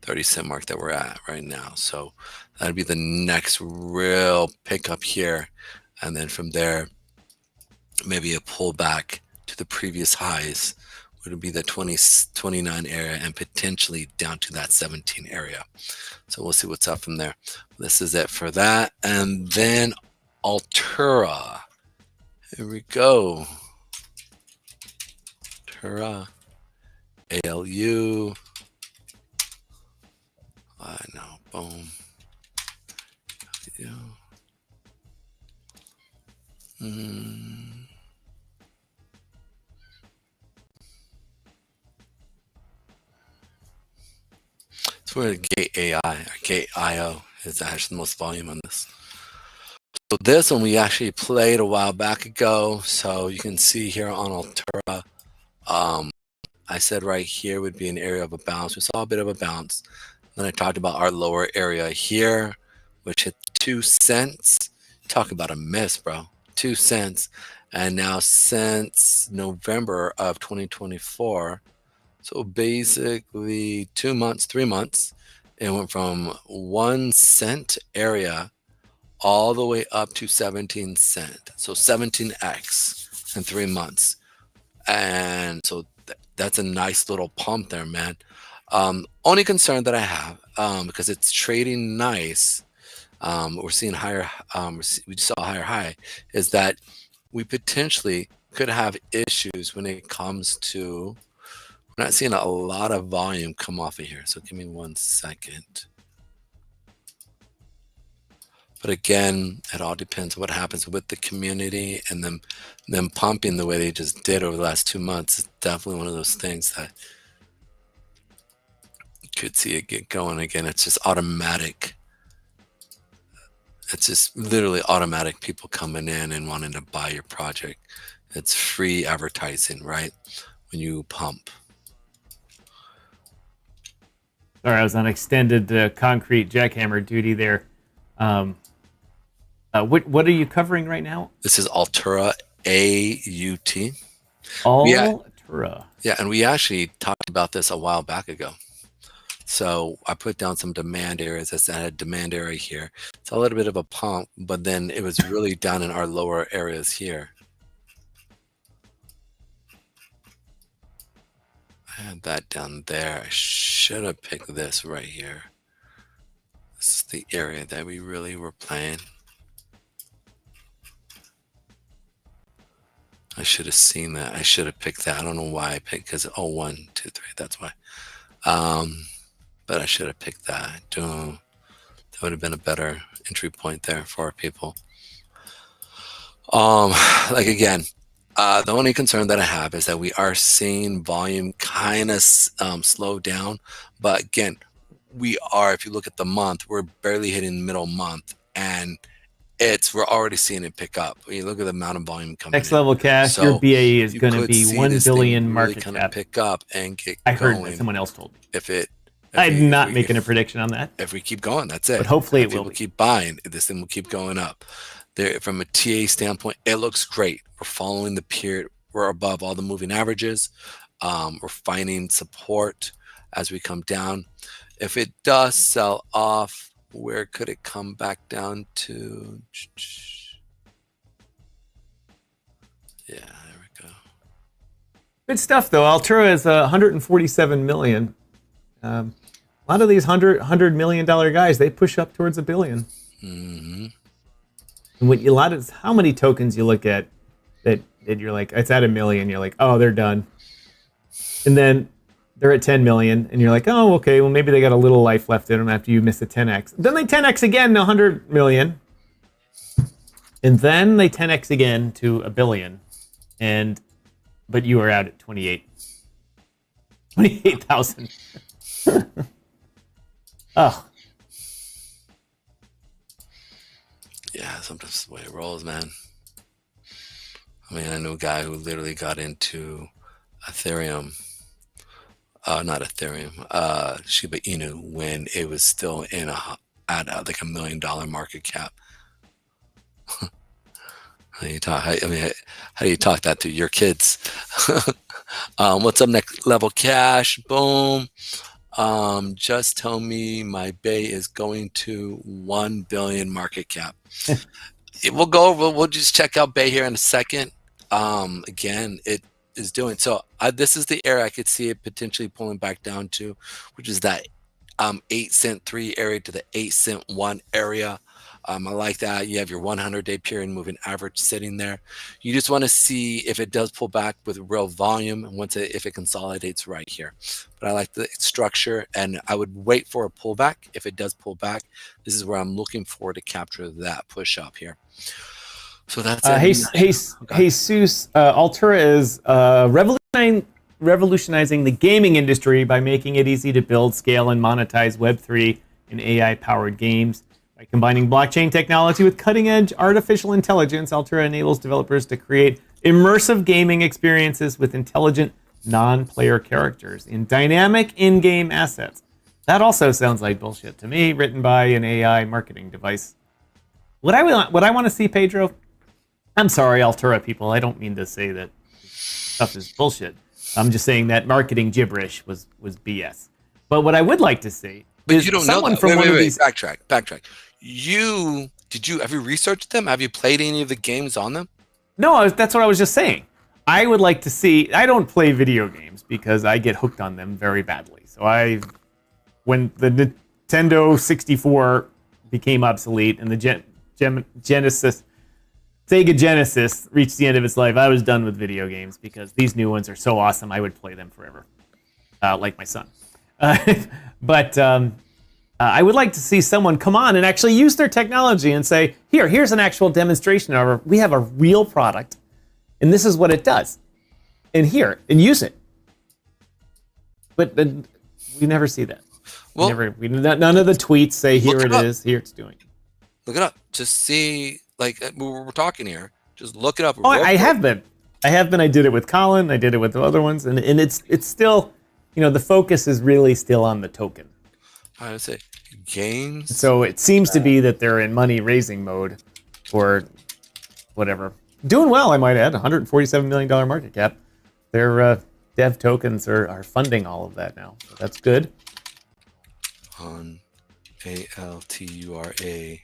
30-cent mark that we're at right now. So that'd be the next real pickup here, and then from there, maybe a pullback to the previous highs would be the 29 area and potentially down to that 17 area. So we'll see what's up from there. This is it for that. And then Altura. Here we go. Altura. ALU. I know. Boom. Yeah. So we're at Gate AI, or Gate IO is actually the most volume on this. So this one we actually played a while back ago. So you can see here on Altura, I said right here would be an area of a bounce. We saw a bit of a bounce. Then I talked about our lower area here, which hit 2 cents. Talk about a miss, bro. 2 cents. And now since November of 2024, so basically 2 months, 3 months, it went from 1 cent area all the way up to 17 cent. So 17x in 3 months. And so that's a nice little pump there, man. Only concern that I have, because it's trading nice, we're seeing higher, we saw a higher high, is that we potentially could have issues when it comes to, we're not seeing a lot of volume come off of here. So give me 1 second. But again, it all depends what happens with the community, and them pumping the way they just did over the last 2 months is definitely one of those things that you could see it get going again. It's just automatic. It's just literally automatic people coming in and wanting to buy your project. It's free advertising, right? When you pump. Sorry, I was on extended concrete jackhammer duty there. What are you covering right now? This is Altura, AUT. Altura. Yeah, and we actually talked about this a while back ago. So I put down some demand areas. I said I had a demand area here. It's a little bit of a pump, but then it was really down in our lower areas here. I had that down there. I should have picked this right here. This is the area that we really were playing. I should have seen that. I should have picked that. I don't know why I picked, because 1, 2, 3. That's why. But I should have picked that. That would have been a better entry point there for our people. Like again, the only concern that I have is that we are seeing volume kind of slow down. But again, we are, if you look at the month, we're barely hitting middle month, and we're already seeing it pick up. When you look at the amount of volume coming Next level cash, so your BAE is going to be 1 billion market kind cap. of pick up and get I heard going. that someone else told me. I'm not making a prediction on that. If we keep going, that's it. But hopefully it will People keep buying, this thing will keep going up. There, from a TA standpoint, it looks great. We're following the period. We're above all the moving averages. We're finding support as we come down. If it does sell off, where could it come back down to? Yeah, there we go. Good stuff, though. Altura is 147 million. A lot of these $100 million guys, they push up towards $1 billion. Mm-hmm. And how many tokens you look at that and you're like, it's at 1 million. You're like, oh, they're done. And then they're at 10 million, and you're like, oh, okay, well, maybe they got a little life left in them after you miss a 10x. Then they 10x again to 100 million. And then they 10x again to 1 billion. But you are out at 28,000. Oh. Yeah, sometimes the way it rolls, man. I mean, I know a guy who literally got into Ethereum, not Ethereum, Shiba Inu, when it was still in at like $1 million market cap. How do you talk? How do you talk that to your kids? What's up next? Level Cash, boom. Just tell me my Bay is going to 1 billion market cap. We'll just check out Bay here in a second. Again, it is doing so. This is the area I could see it potentially pulling back down to, which is that 8 cent 3 area to the 8 cent 1 area. I like that. You have your 100-day period moving average sitting there. You just want to see if it does pull back with real volume and if it consolidates right here. But I like the structure, and I would wait for a pullback. If it does pull back, this is where I'm looking for to capture that push up here. So that's Jesus, Altura is revolutionizing the gaming industry by making it easy to build, scale, and monetize Web3 and AI-powered games. By combining blockchain technology with cutting-edge artificial intelligence, Altura enables developers to create immersive gaming experiences with intelligent non-player characters in dynamic in-game assets. That also sounds like bullshit to me, written by an AI marketing device. What I want to see, Pedro, I'm sorry, Altura people, I don't mean to say that stuff is bullshit. I'm just saying that marketing gibberish was BS. But what I would like to see is you don't someone know that. from one of these... Backtrack. Have you researched them? Have you played any of the games on them? No, that's what I was just saying. I would like to see... I don't play video games because I get hooked on them very badly. So when the Nintendo 64 became obsolete and the Sega Genesis reached the end of its life, I was done with video games because these new ones are so awesome, I would play them forever. Like my son. But I would like to see someone come on and actually use their technology and say, here's an actual demonstration of we have a real product, and this is what it does. And use it. But we never see that. Well, none of the tweets say, here it is, here it's doing. Look it up. Just see, like, we're talking here. Just look it up. Oh, I have been. I did it with Colin. I did it with the other ones. And it's still, the focus is really still on the token. I would say games. So it seems to be that they're in money raising mode or whatever. Doing well, I might add. $147 million market cap. Their dev tokens are funding all of that now. So that's good. On ALTURA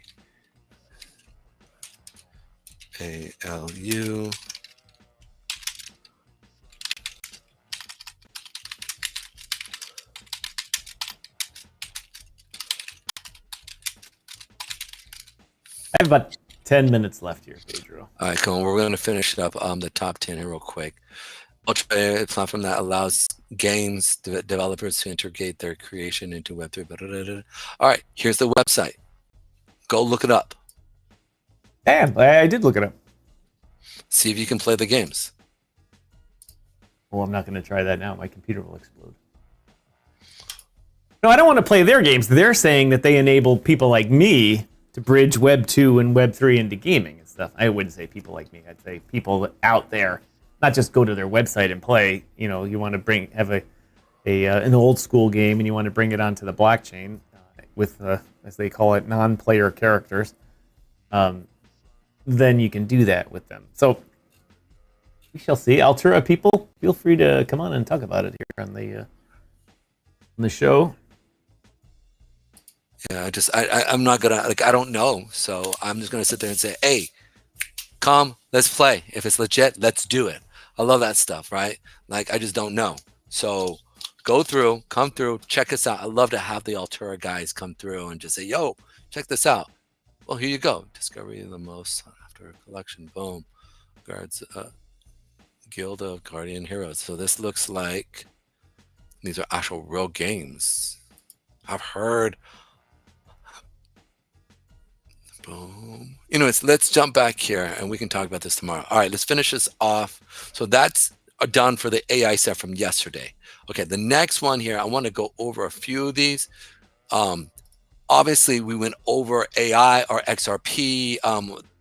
ALU. I have about 10 minutes left here, Pedro. All right, cool. We're going to finish up the top 10 here real quick. Ultra, a platform that allows games developers to integrate their creation into Web3. All right, here's the website. Go look it up. Damn, I did look it up. See if you can play the games. Well, I'm not going to try that now. My computer will explode. No, I don't want to play their games. They're saying that they enable people like me to bridge Web 2 and Web 3 into gaming and stuff. I wouldn't say people like me. I'd say people out there, not just go to their website and play. You want to have an old school game and you want to bring it onto the blockchain with, as they call it, non-player characters. Then you can do that with them. So we shall see. Altura people, feel free to come on and talk about it here on the show. Yeah, I'm not gonna, I don't know. So I'm just gonna sit there and say, hey, come, let's play. If it's legit, let's do it. I love that stuff, right? Like, I just don't know. So come through, check us out. I love to have the Altura guys come through and just say, yo, check this out. Well, here you go. Discovery the most sought after collection. Boom. Guards. Guild of Guardian Heroes. So this looks like these are actual real games. I've heard. Boom. Let's jump back here and we can talk about this tomorrow. All right, let's finish this off. So that's done for the AI set from yesterday. Okay, the next one here, I want to go over a few of these. Obviously, we went over AI or XRP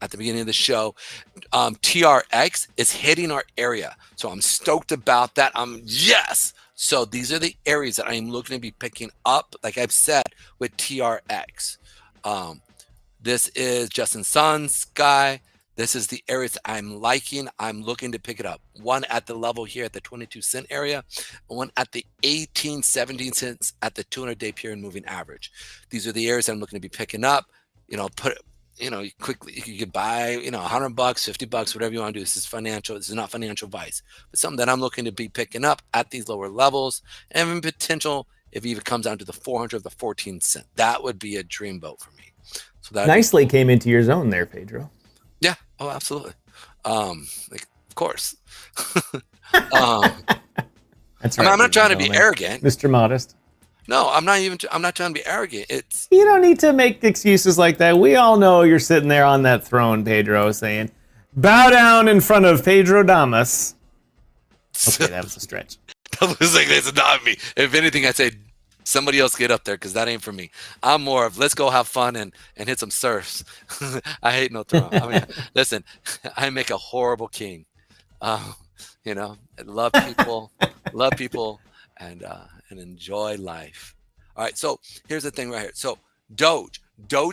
at the beginning of the show. TRX is hitting our area. So I'm stoked about that. Yes. So these are the areas that I'm looking to be picking up, like I've said, with TRX. This is Justin Sun's guy. This is the areas I'm liking. I'm looking to pick it up. One at the level here at the 22-cent area, and one at the 18, 17 cents at the 200-day period moving average. These are the areas I'm looking to be picking up. Quickly you could buy, $100, $50, whatever you want to do. This is financial. This is not financial advice, but something that I'm looking to be picking up at these lower levels, and even potential if it even comes down to the 400 of the 14 cent. That would be a dream boat for me. So that Nicely came into your zone there, Pedro. Yeah. Oh, absolutely. Of course. That's right. I'm not trying to be arrogant. Mr. Modest. No, I'm not trying to be arrogant. You don't need to make excuses like that. We all know you're sitting there on that throne, Pedro, saying, bow down in front of Pedro Damas. Okay, that was a stretch. That was like, it's not me. If anything, I'd say somebody else get up there because that ain't for me. I'm more of let's go have fun and hit some surfs. I hate no throne. I mean, listen, I make a horrible king. I love people, and enjoy life. All right, so here's the thing right here. So Doge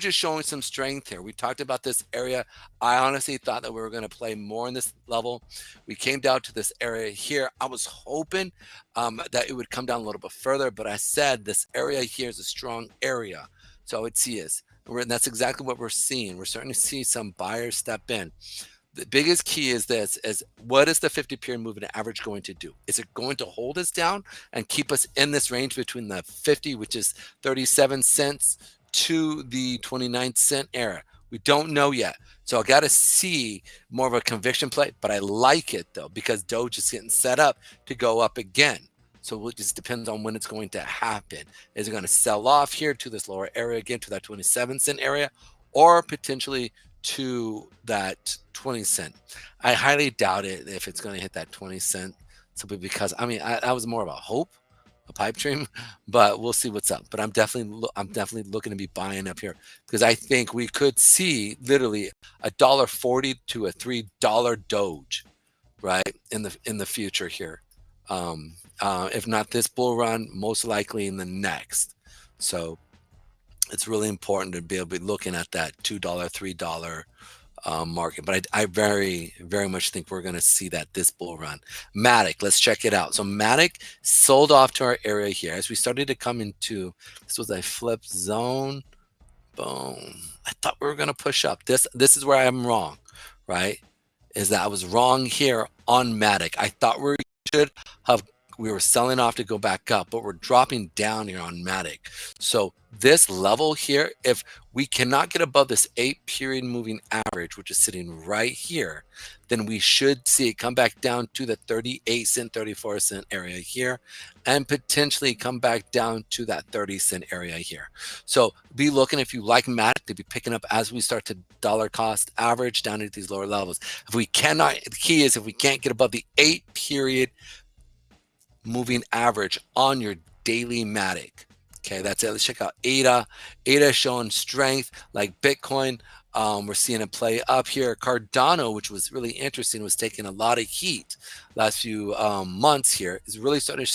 is showing some strength here. We talked about this area. I honestly thought that we were going to play more in this level. We came down to this area here. I was hoping that it would come down a little bit further, but I said this area here is a strong area. So I would see this. And that's exactly what we're seeing. We're starting to see some buyers step in. The biggest key is this, is what is the 50-period moving average going to do? Is it going to hold us down and keep us in this range between the 50, which is 37 cents, to the 29-cent area? We don't know yet. So I got to see more of a conviction play, but I like it though, because Doge is getting set up to go up again. So it just depends on when it's going to happen. Is it going to sell off here to this lower area again, to that 27-cent area, or potentially to that 20 cent? I highly doubt it if it's going to hit that 20 cent, simply because I was more of a hope, a pipe dream, but we'll see what's up. But I'm definitely looking to be buying up here, because I think we could see literally $1.40 to a $3 Doge, right, in the future here. If not this bull run, most likely in the next. So it's really important to be able to be looking at that $2, $3 market. But I very, very much think we're going to see that this bull run. Matic, let's check it out. So Matic sold off to our area here as we started to come into, this was a flip zone. Boom. I thought we were going to push up. This is where I'm wrong, right? Is that I was wrong here on Matic. I thought we were selling off to go back up, but we're dropping down here on Matic. So this level here, if we cannot get above this 8-period moving average, which is sitting right here, then we should see it come back down to the 38-cent, 34-cent area here, and potentially come back down to that 30-cent area here. So be looking, if you like Matic, to be picking up as we start to dollar cost average down at these lower levels. If we cannot, the key is if we can't get above the 8-period moving average on your daily Matic. Okay, that's it. Let's check out ADA. ADA showing strength like Bitcoin. We're seeing it play up here. Cardano, which was really interesting, was taking a lot of heat last few months here, is really starting to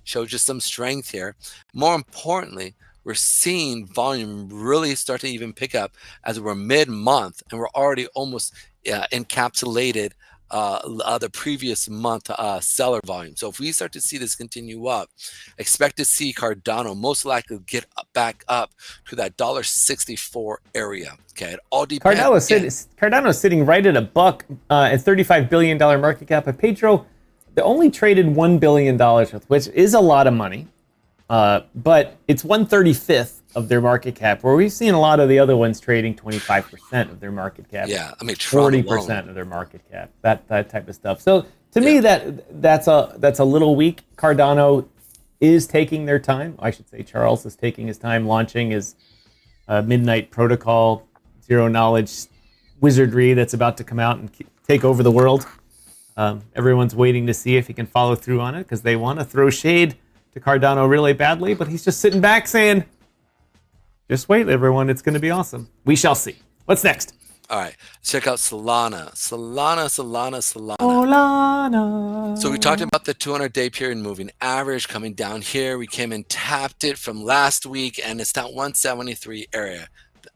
show just some strength here. More importantly, we're seeing volume really start to even pick up as we're mid-month, and we're already almost encapsulated the previous month seller volume. So if we start to see this continue up, expect to see Cardano most likely get back up to that $1.64 area. Okay, it all depends. Cardano's sitting right at $1 at $35 billion market cap. But Pedro, they only traded $1 billion with, which is a lot of money. But it's 1/35 of their market cap, where we've seen a lot of the other ones trading 25% of their market cap. Yeah, I mean, 40% of their market cap, that type of stuff. So To me, that's a little weak. Cardano is taking their time. I should say Charles is taking his time launching his Midnight Protocol zero knowledge wizardry that's about to come out and take over the world. Everyone's waiting to see if he can follow through on it because they want to throw shade to Cardano really badly, but he's just sitting back saying, just wait, everyone, it's going to be awesome. We shall see. What's next? All right, check out Solana. Solana. So we talked about the 200-day period moving average coming down here. We came and tapped it from last week, and it's that 173 area.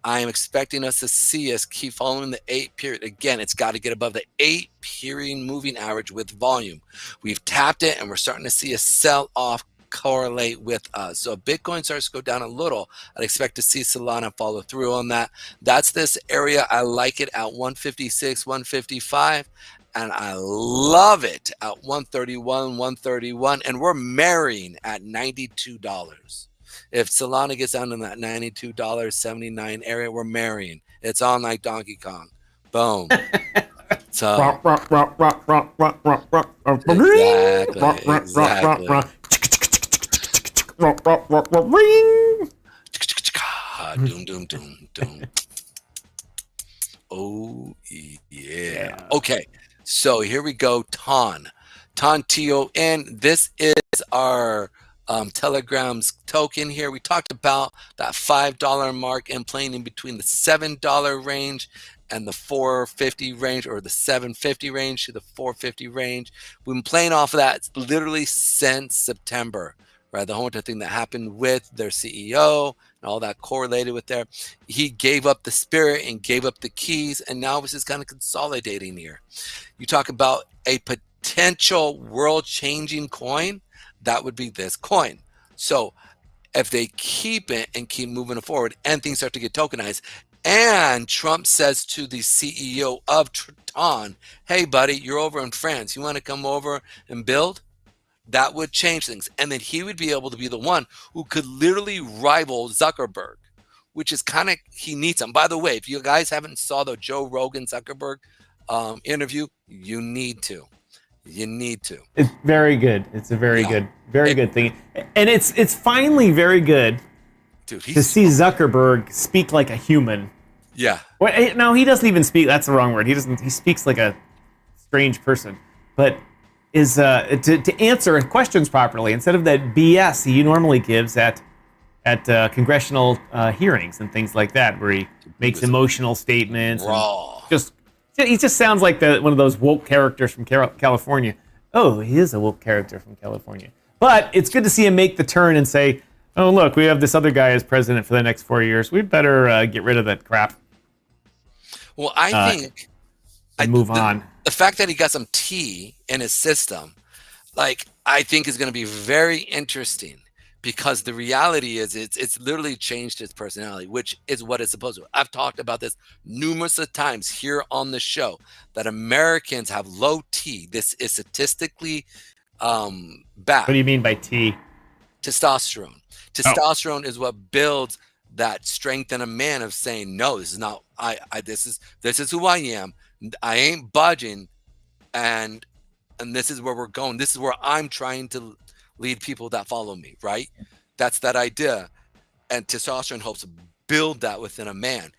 I am expecting us to see us keep following the 8 period. Again, it's got to get above the 8 period moving average with volume. We've tapped it, and we're starting to see a sell-off correlate with us. So if Bitcoin starts to go down a little, I'd expect to see Solana follow through on that. That's this area. I like it at 156, 155, and I love it at 131, 131, and we're marrying at $92. If Solana gets down in that $92.79 area, we're marrying. It's on like Donkey Kong. Boom. So exactly. Doom, doom, doom, doom. Oh, yeah. Okay, so here we go. TON, TON. This is our Telegram's token here. We talked about that $5 mark and playing in between the $7 range and the 450 range, or the 750 range to the 450 range. We've been playing off of that literally since September, right? The whole thing that happened with their CEO and all that correlated with there. He gave up the spirit and gave up the keys, and now it's just kind of consolidating here. You talk about a potential world-changing coin, that would be this coin. So if they keep it and keep moving it forward and things start to get tokenized, and Trump says to the CEO of TON, hey, buddy, you're over in France. You want to come over and build? That would change things. And then he would be able to be the one who could literally rival Zuckerberg, which is kind of, he needs him. By the way, if you guys haven't saw the Joe Rogan Zuckerberg interview, you need to. You need to. It's very good. It's a very good thing. And it's finally very good, dude, to see Zuckerberg speak like a human. Yeah. Well, no, he doesn't even speak. That's the wrong word. He doesn't. He speaks like a strange person. But is to answer questions properly instead of that BS he normally gives at congressional hearings and things like that, where he makes emotional statements. Raw. He just sounds like one of those woke characters from California. Oh, he is a woke character from California. But it's good to see him make the turn and say, oh, look, we have this other guy as president for the next 4 years. We'd better get rid of that crap. Well, I think... move on. The fact that he got some tea in his system, like, I think is going to be very interesting, because the reality is it's literally changed his personality, which is what it's supposed to. I've talked about this numerous of times here on the show, that Americans have low T. This is statistically backed. What do you mean by T? Testosterone. Testosterone is what builds that strength in a man of saying, no, this is not, this is who I am. I ain't budging, and this is where we're going. This is where I'm trying to lead people that follow me, right? That's that idea. And testosterone helps build that within a man.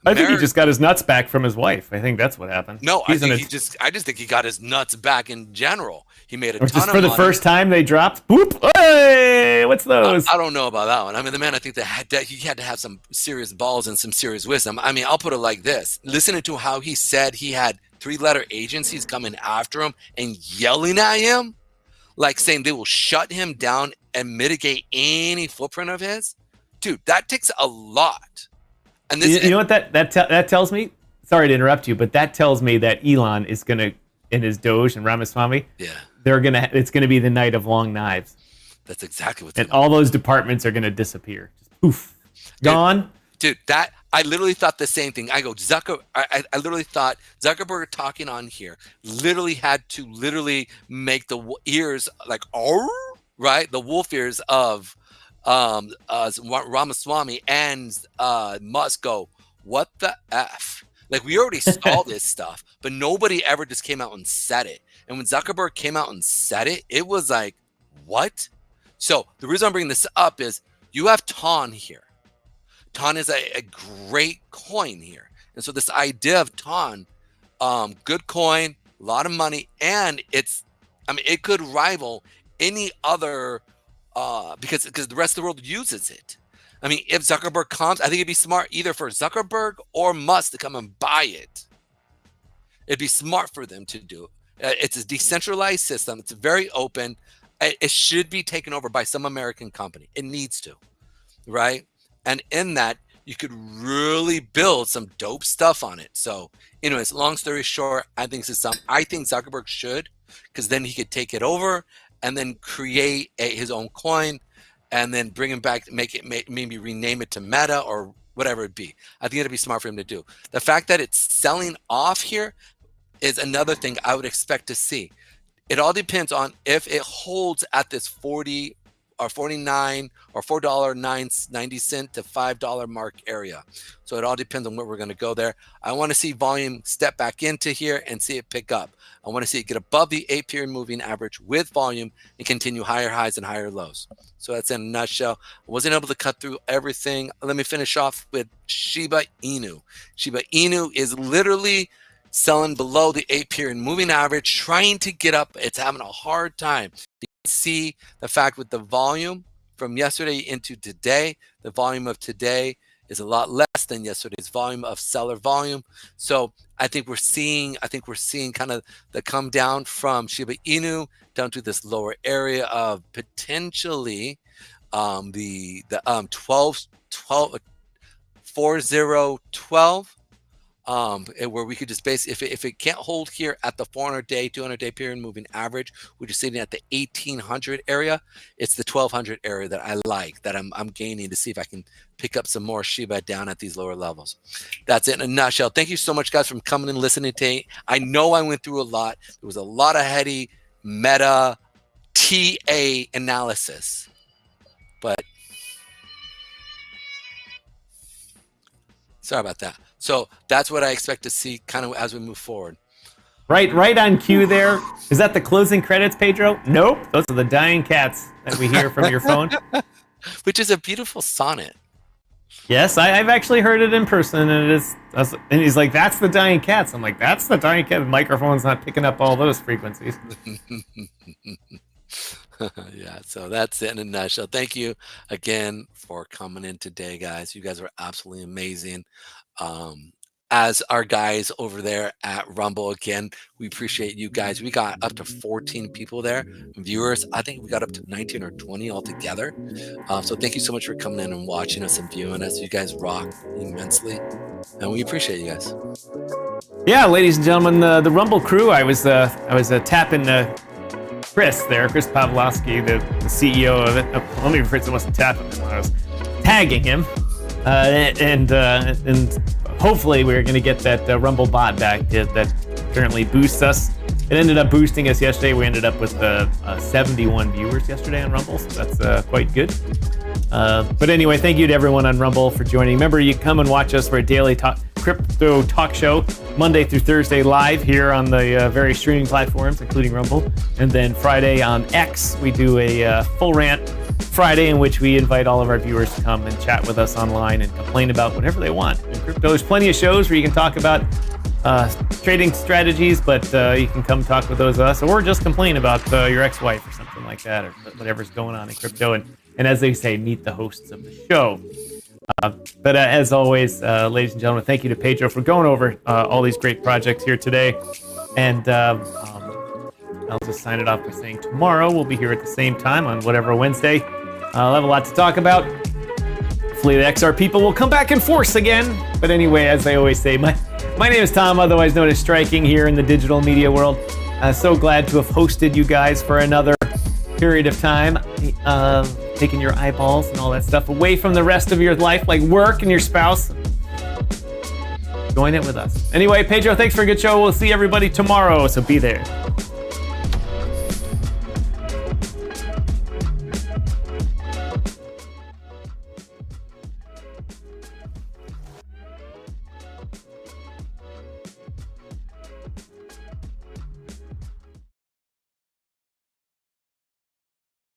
I think he just got his nuts back from his wife. I think that's what happened. No, I just think he got his nuts back in general. He made a ton of money. For the first time they dropped. Boop. Hey, what's those? I don't know about that one. I mean, the man, I think that he had to have some serious balls and some serious wisdom. I mean, I'll put it like this. Listening to how he said he had 3-letter agencies coming after him and yelling at him, like saying they will shut him down and mitigate any footprint of his. Dude, that takes a lot. And this, you know what that tells me? Sorry to interrupt you, but that tells me that Elon is gonna, in his Doge and Ramaswamy, it's gonna be the night of long knives. That's exactly what. And all those departments are gonna disappear. Just poof, gone. Dude, I literally thought the same thing. I literally thought Zuckerberg talking on here literally had to literally make the ears like, oh, right, the wolf ears of Ramaswamy and Musk go, what the F? Like we already saw this stuff, but nobody ever just came out and said it. And when Zuckerberg came out and said it, it was like, what? So the reason I'm bringing this up is you have TON here. TON is a great coin here. And so this idea of TON, good coin, a lot of money, and it could rival any other because the rest of the world uses it. I mean, if Zuckerberg comes, I think it'd be smart either for Zuckerberg or Musk to come and buy it. It'd be smart for them to do it. It's a decentralized system. It's very open. It should be taken over by some American company. It needs to, right? And in that, you could really build some dope stuff on it. So anyways, long story short, I think Zuckerberg should, because then he could take it over and then create his own coin and then bring him back, maybe rename it to Meta or whatever it be. I think it'd be smart for him to do. The fact that it's selling off here is another thing I would expect to see. It all depends on if it holds at this 40 or 49 or $4.90 to $5 mark area. So it all depends on where we're going to go there. I want to see volume step back into here and see it pick up. I want to see it get above the 8-period moving average with volume and continue higher highs and higher lows. So that's in a nutshell. I wasn't able to cut through everything. Let me finish off with Shiba Inu. Shiba Inu is literally selling below the 8-period moving average, trying to get up. It's having a hard time. You can see the fact with the volume from yesterday into today, the volume of today is a lot less than yesterday's volume of seller volume. So I think we're seeing kind of the come down from Shiba Inu down to this lower area of potentially the 4012 where we could just basically, if it can't hold here at the 400-day, 200-day period moving average, we're just sitting at the 1800 area. It's the 1200 area that I like, that I'm gaining to see if I can pick up some more Shiba down at these lower levels. That's it in a nutshell. Thank you so much, guys, for coming and listening to. I know I went through a lot. There was a lot of heady meta TA analysis, but sorry about that. So that's what I expect to see kind of as we move forward. Right on cue there. Is that the closing credits, Pedro? Nope. Those are the dying cats that we hear from your phone. Which is a beautiful sonnet. Yes, I've actually heard it in person, and and he's like, that's the dying cats. I'm like, that's the dying cat. The microphone's not picking up all those frequencies. Yeah, so that's it in a nutshell. Thank you again for coming in today, guys. You guys are absolutely amazing. As our guys over there at Rumble, again, we appreciate you guys. We got up to 14 people there, viewers. I think we got up to 19 or 20 altogether. So thank you so much for coming in and watching us and viewing us. You guys rock immensely, and we appreciate you guys. Yeah, ladies and gentlemen, the Rumble crew. I was tapping Chris Pavlovsky, the CEO of it. Let me rephrase, I wasn't tapping him when I was tagging him. And hopefully we're going to get that Rumble bot back that currently boosts us. It ended up boosting us yesterday. We ended up with 71 viewers yesterday on Rumble, so that's quite good. But anyway, thank you to everyone on Rumble for joining. Remember, you come and watch us for a daily crypto talk show, Monday through Thursday live here on the various streaming platforms, including Rumble. And then Friday on X, we do a full rant Friday in which we invite all of our viewers to come and chat with us online and complain about whatever they want. In crypto, there's plenty of shows where you can talk about trading strategies, but you can come talk with those of us, or just complain about your ex-wife or something like that, or whatever's going on in crypto. And as they say, meet the hosts of the show. But as always, ladies and gentlemen, thank you to Pedro for going over all these great projects here today. And I'll just sign it off by saying tomorrow we'll be here at the same time on whatever Wednesday. I'll have a lot to talk about. Hopefully the XR people will come back in force again. But anyway, as I always say, my name is Tom, otherwise known as Striking, here in the digital media world. So glad to have hosted you guys for another period of time, taking your eyeballs and all that stuff away from the rest of your life, like work and your spouse. Join it with us. Anyway, Pedro, thanks for a good show. We'll see everybody tomorrow, so be there.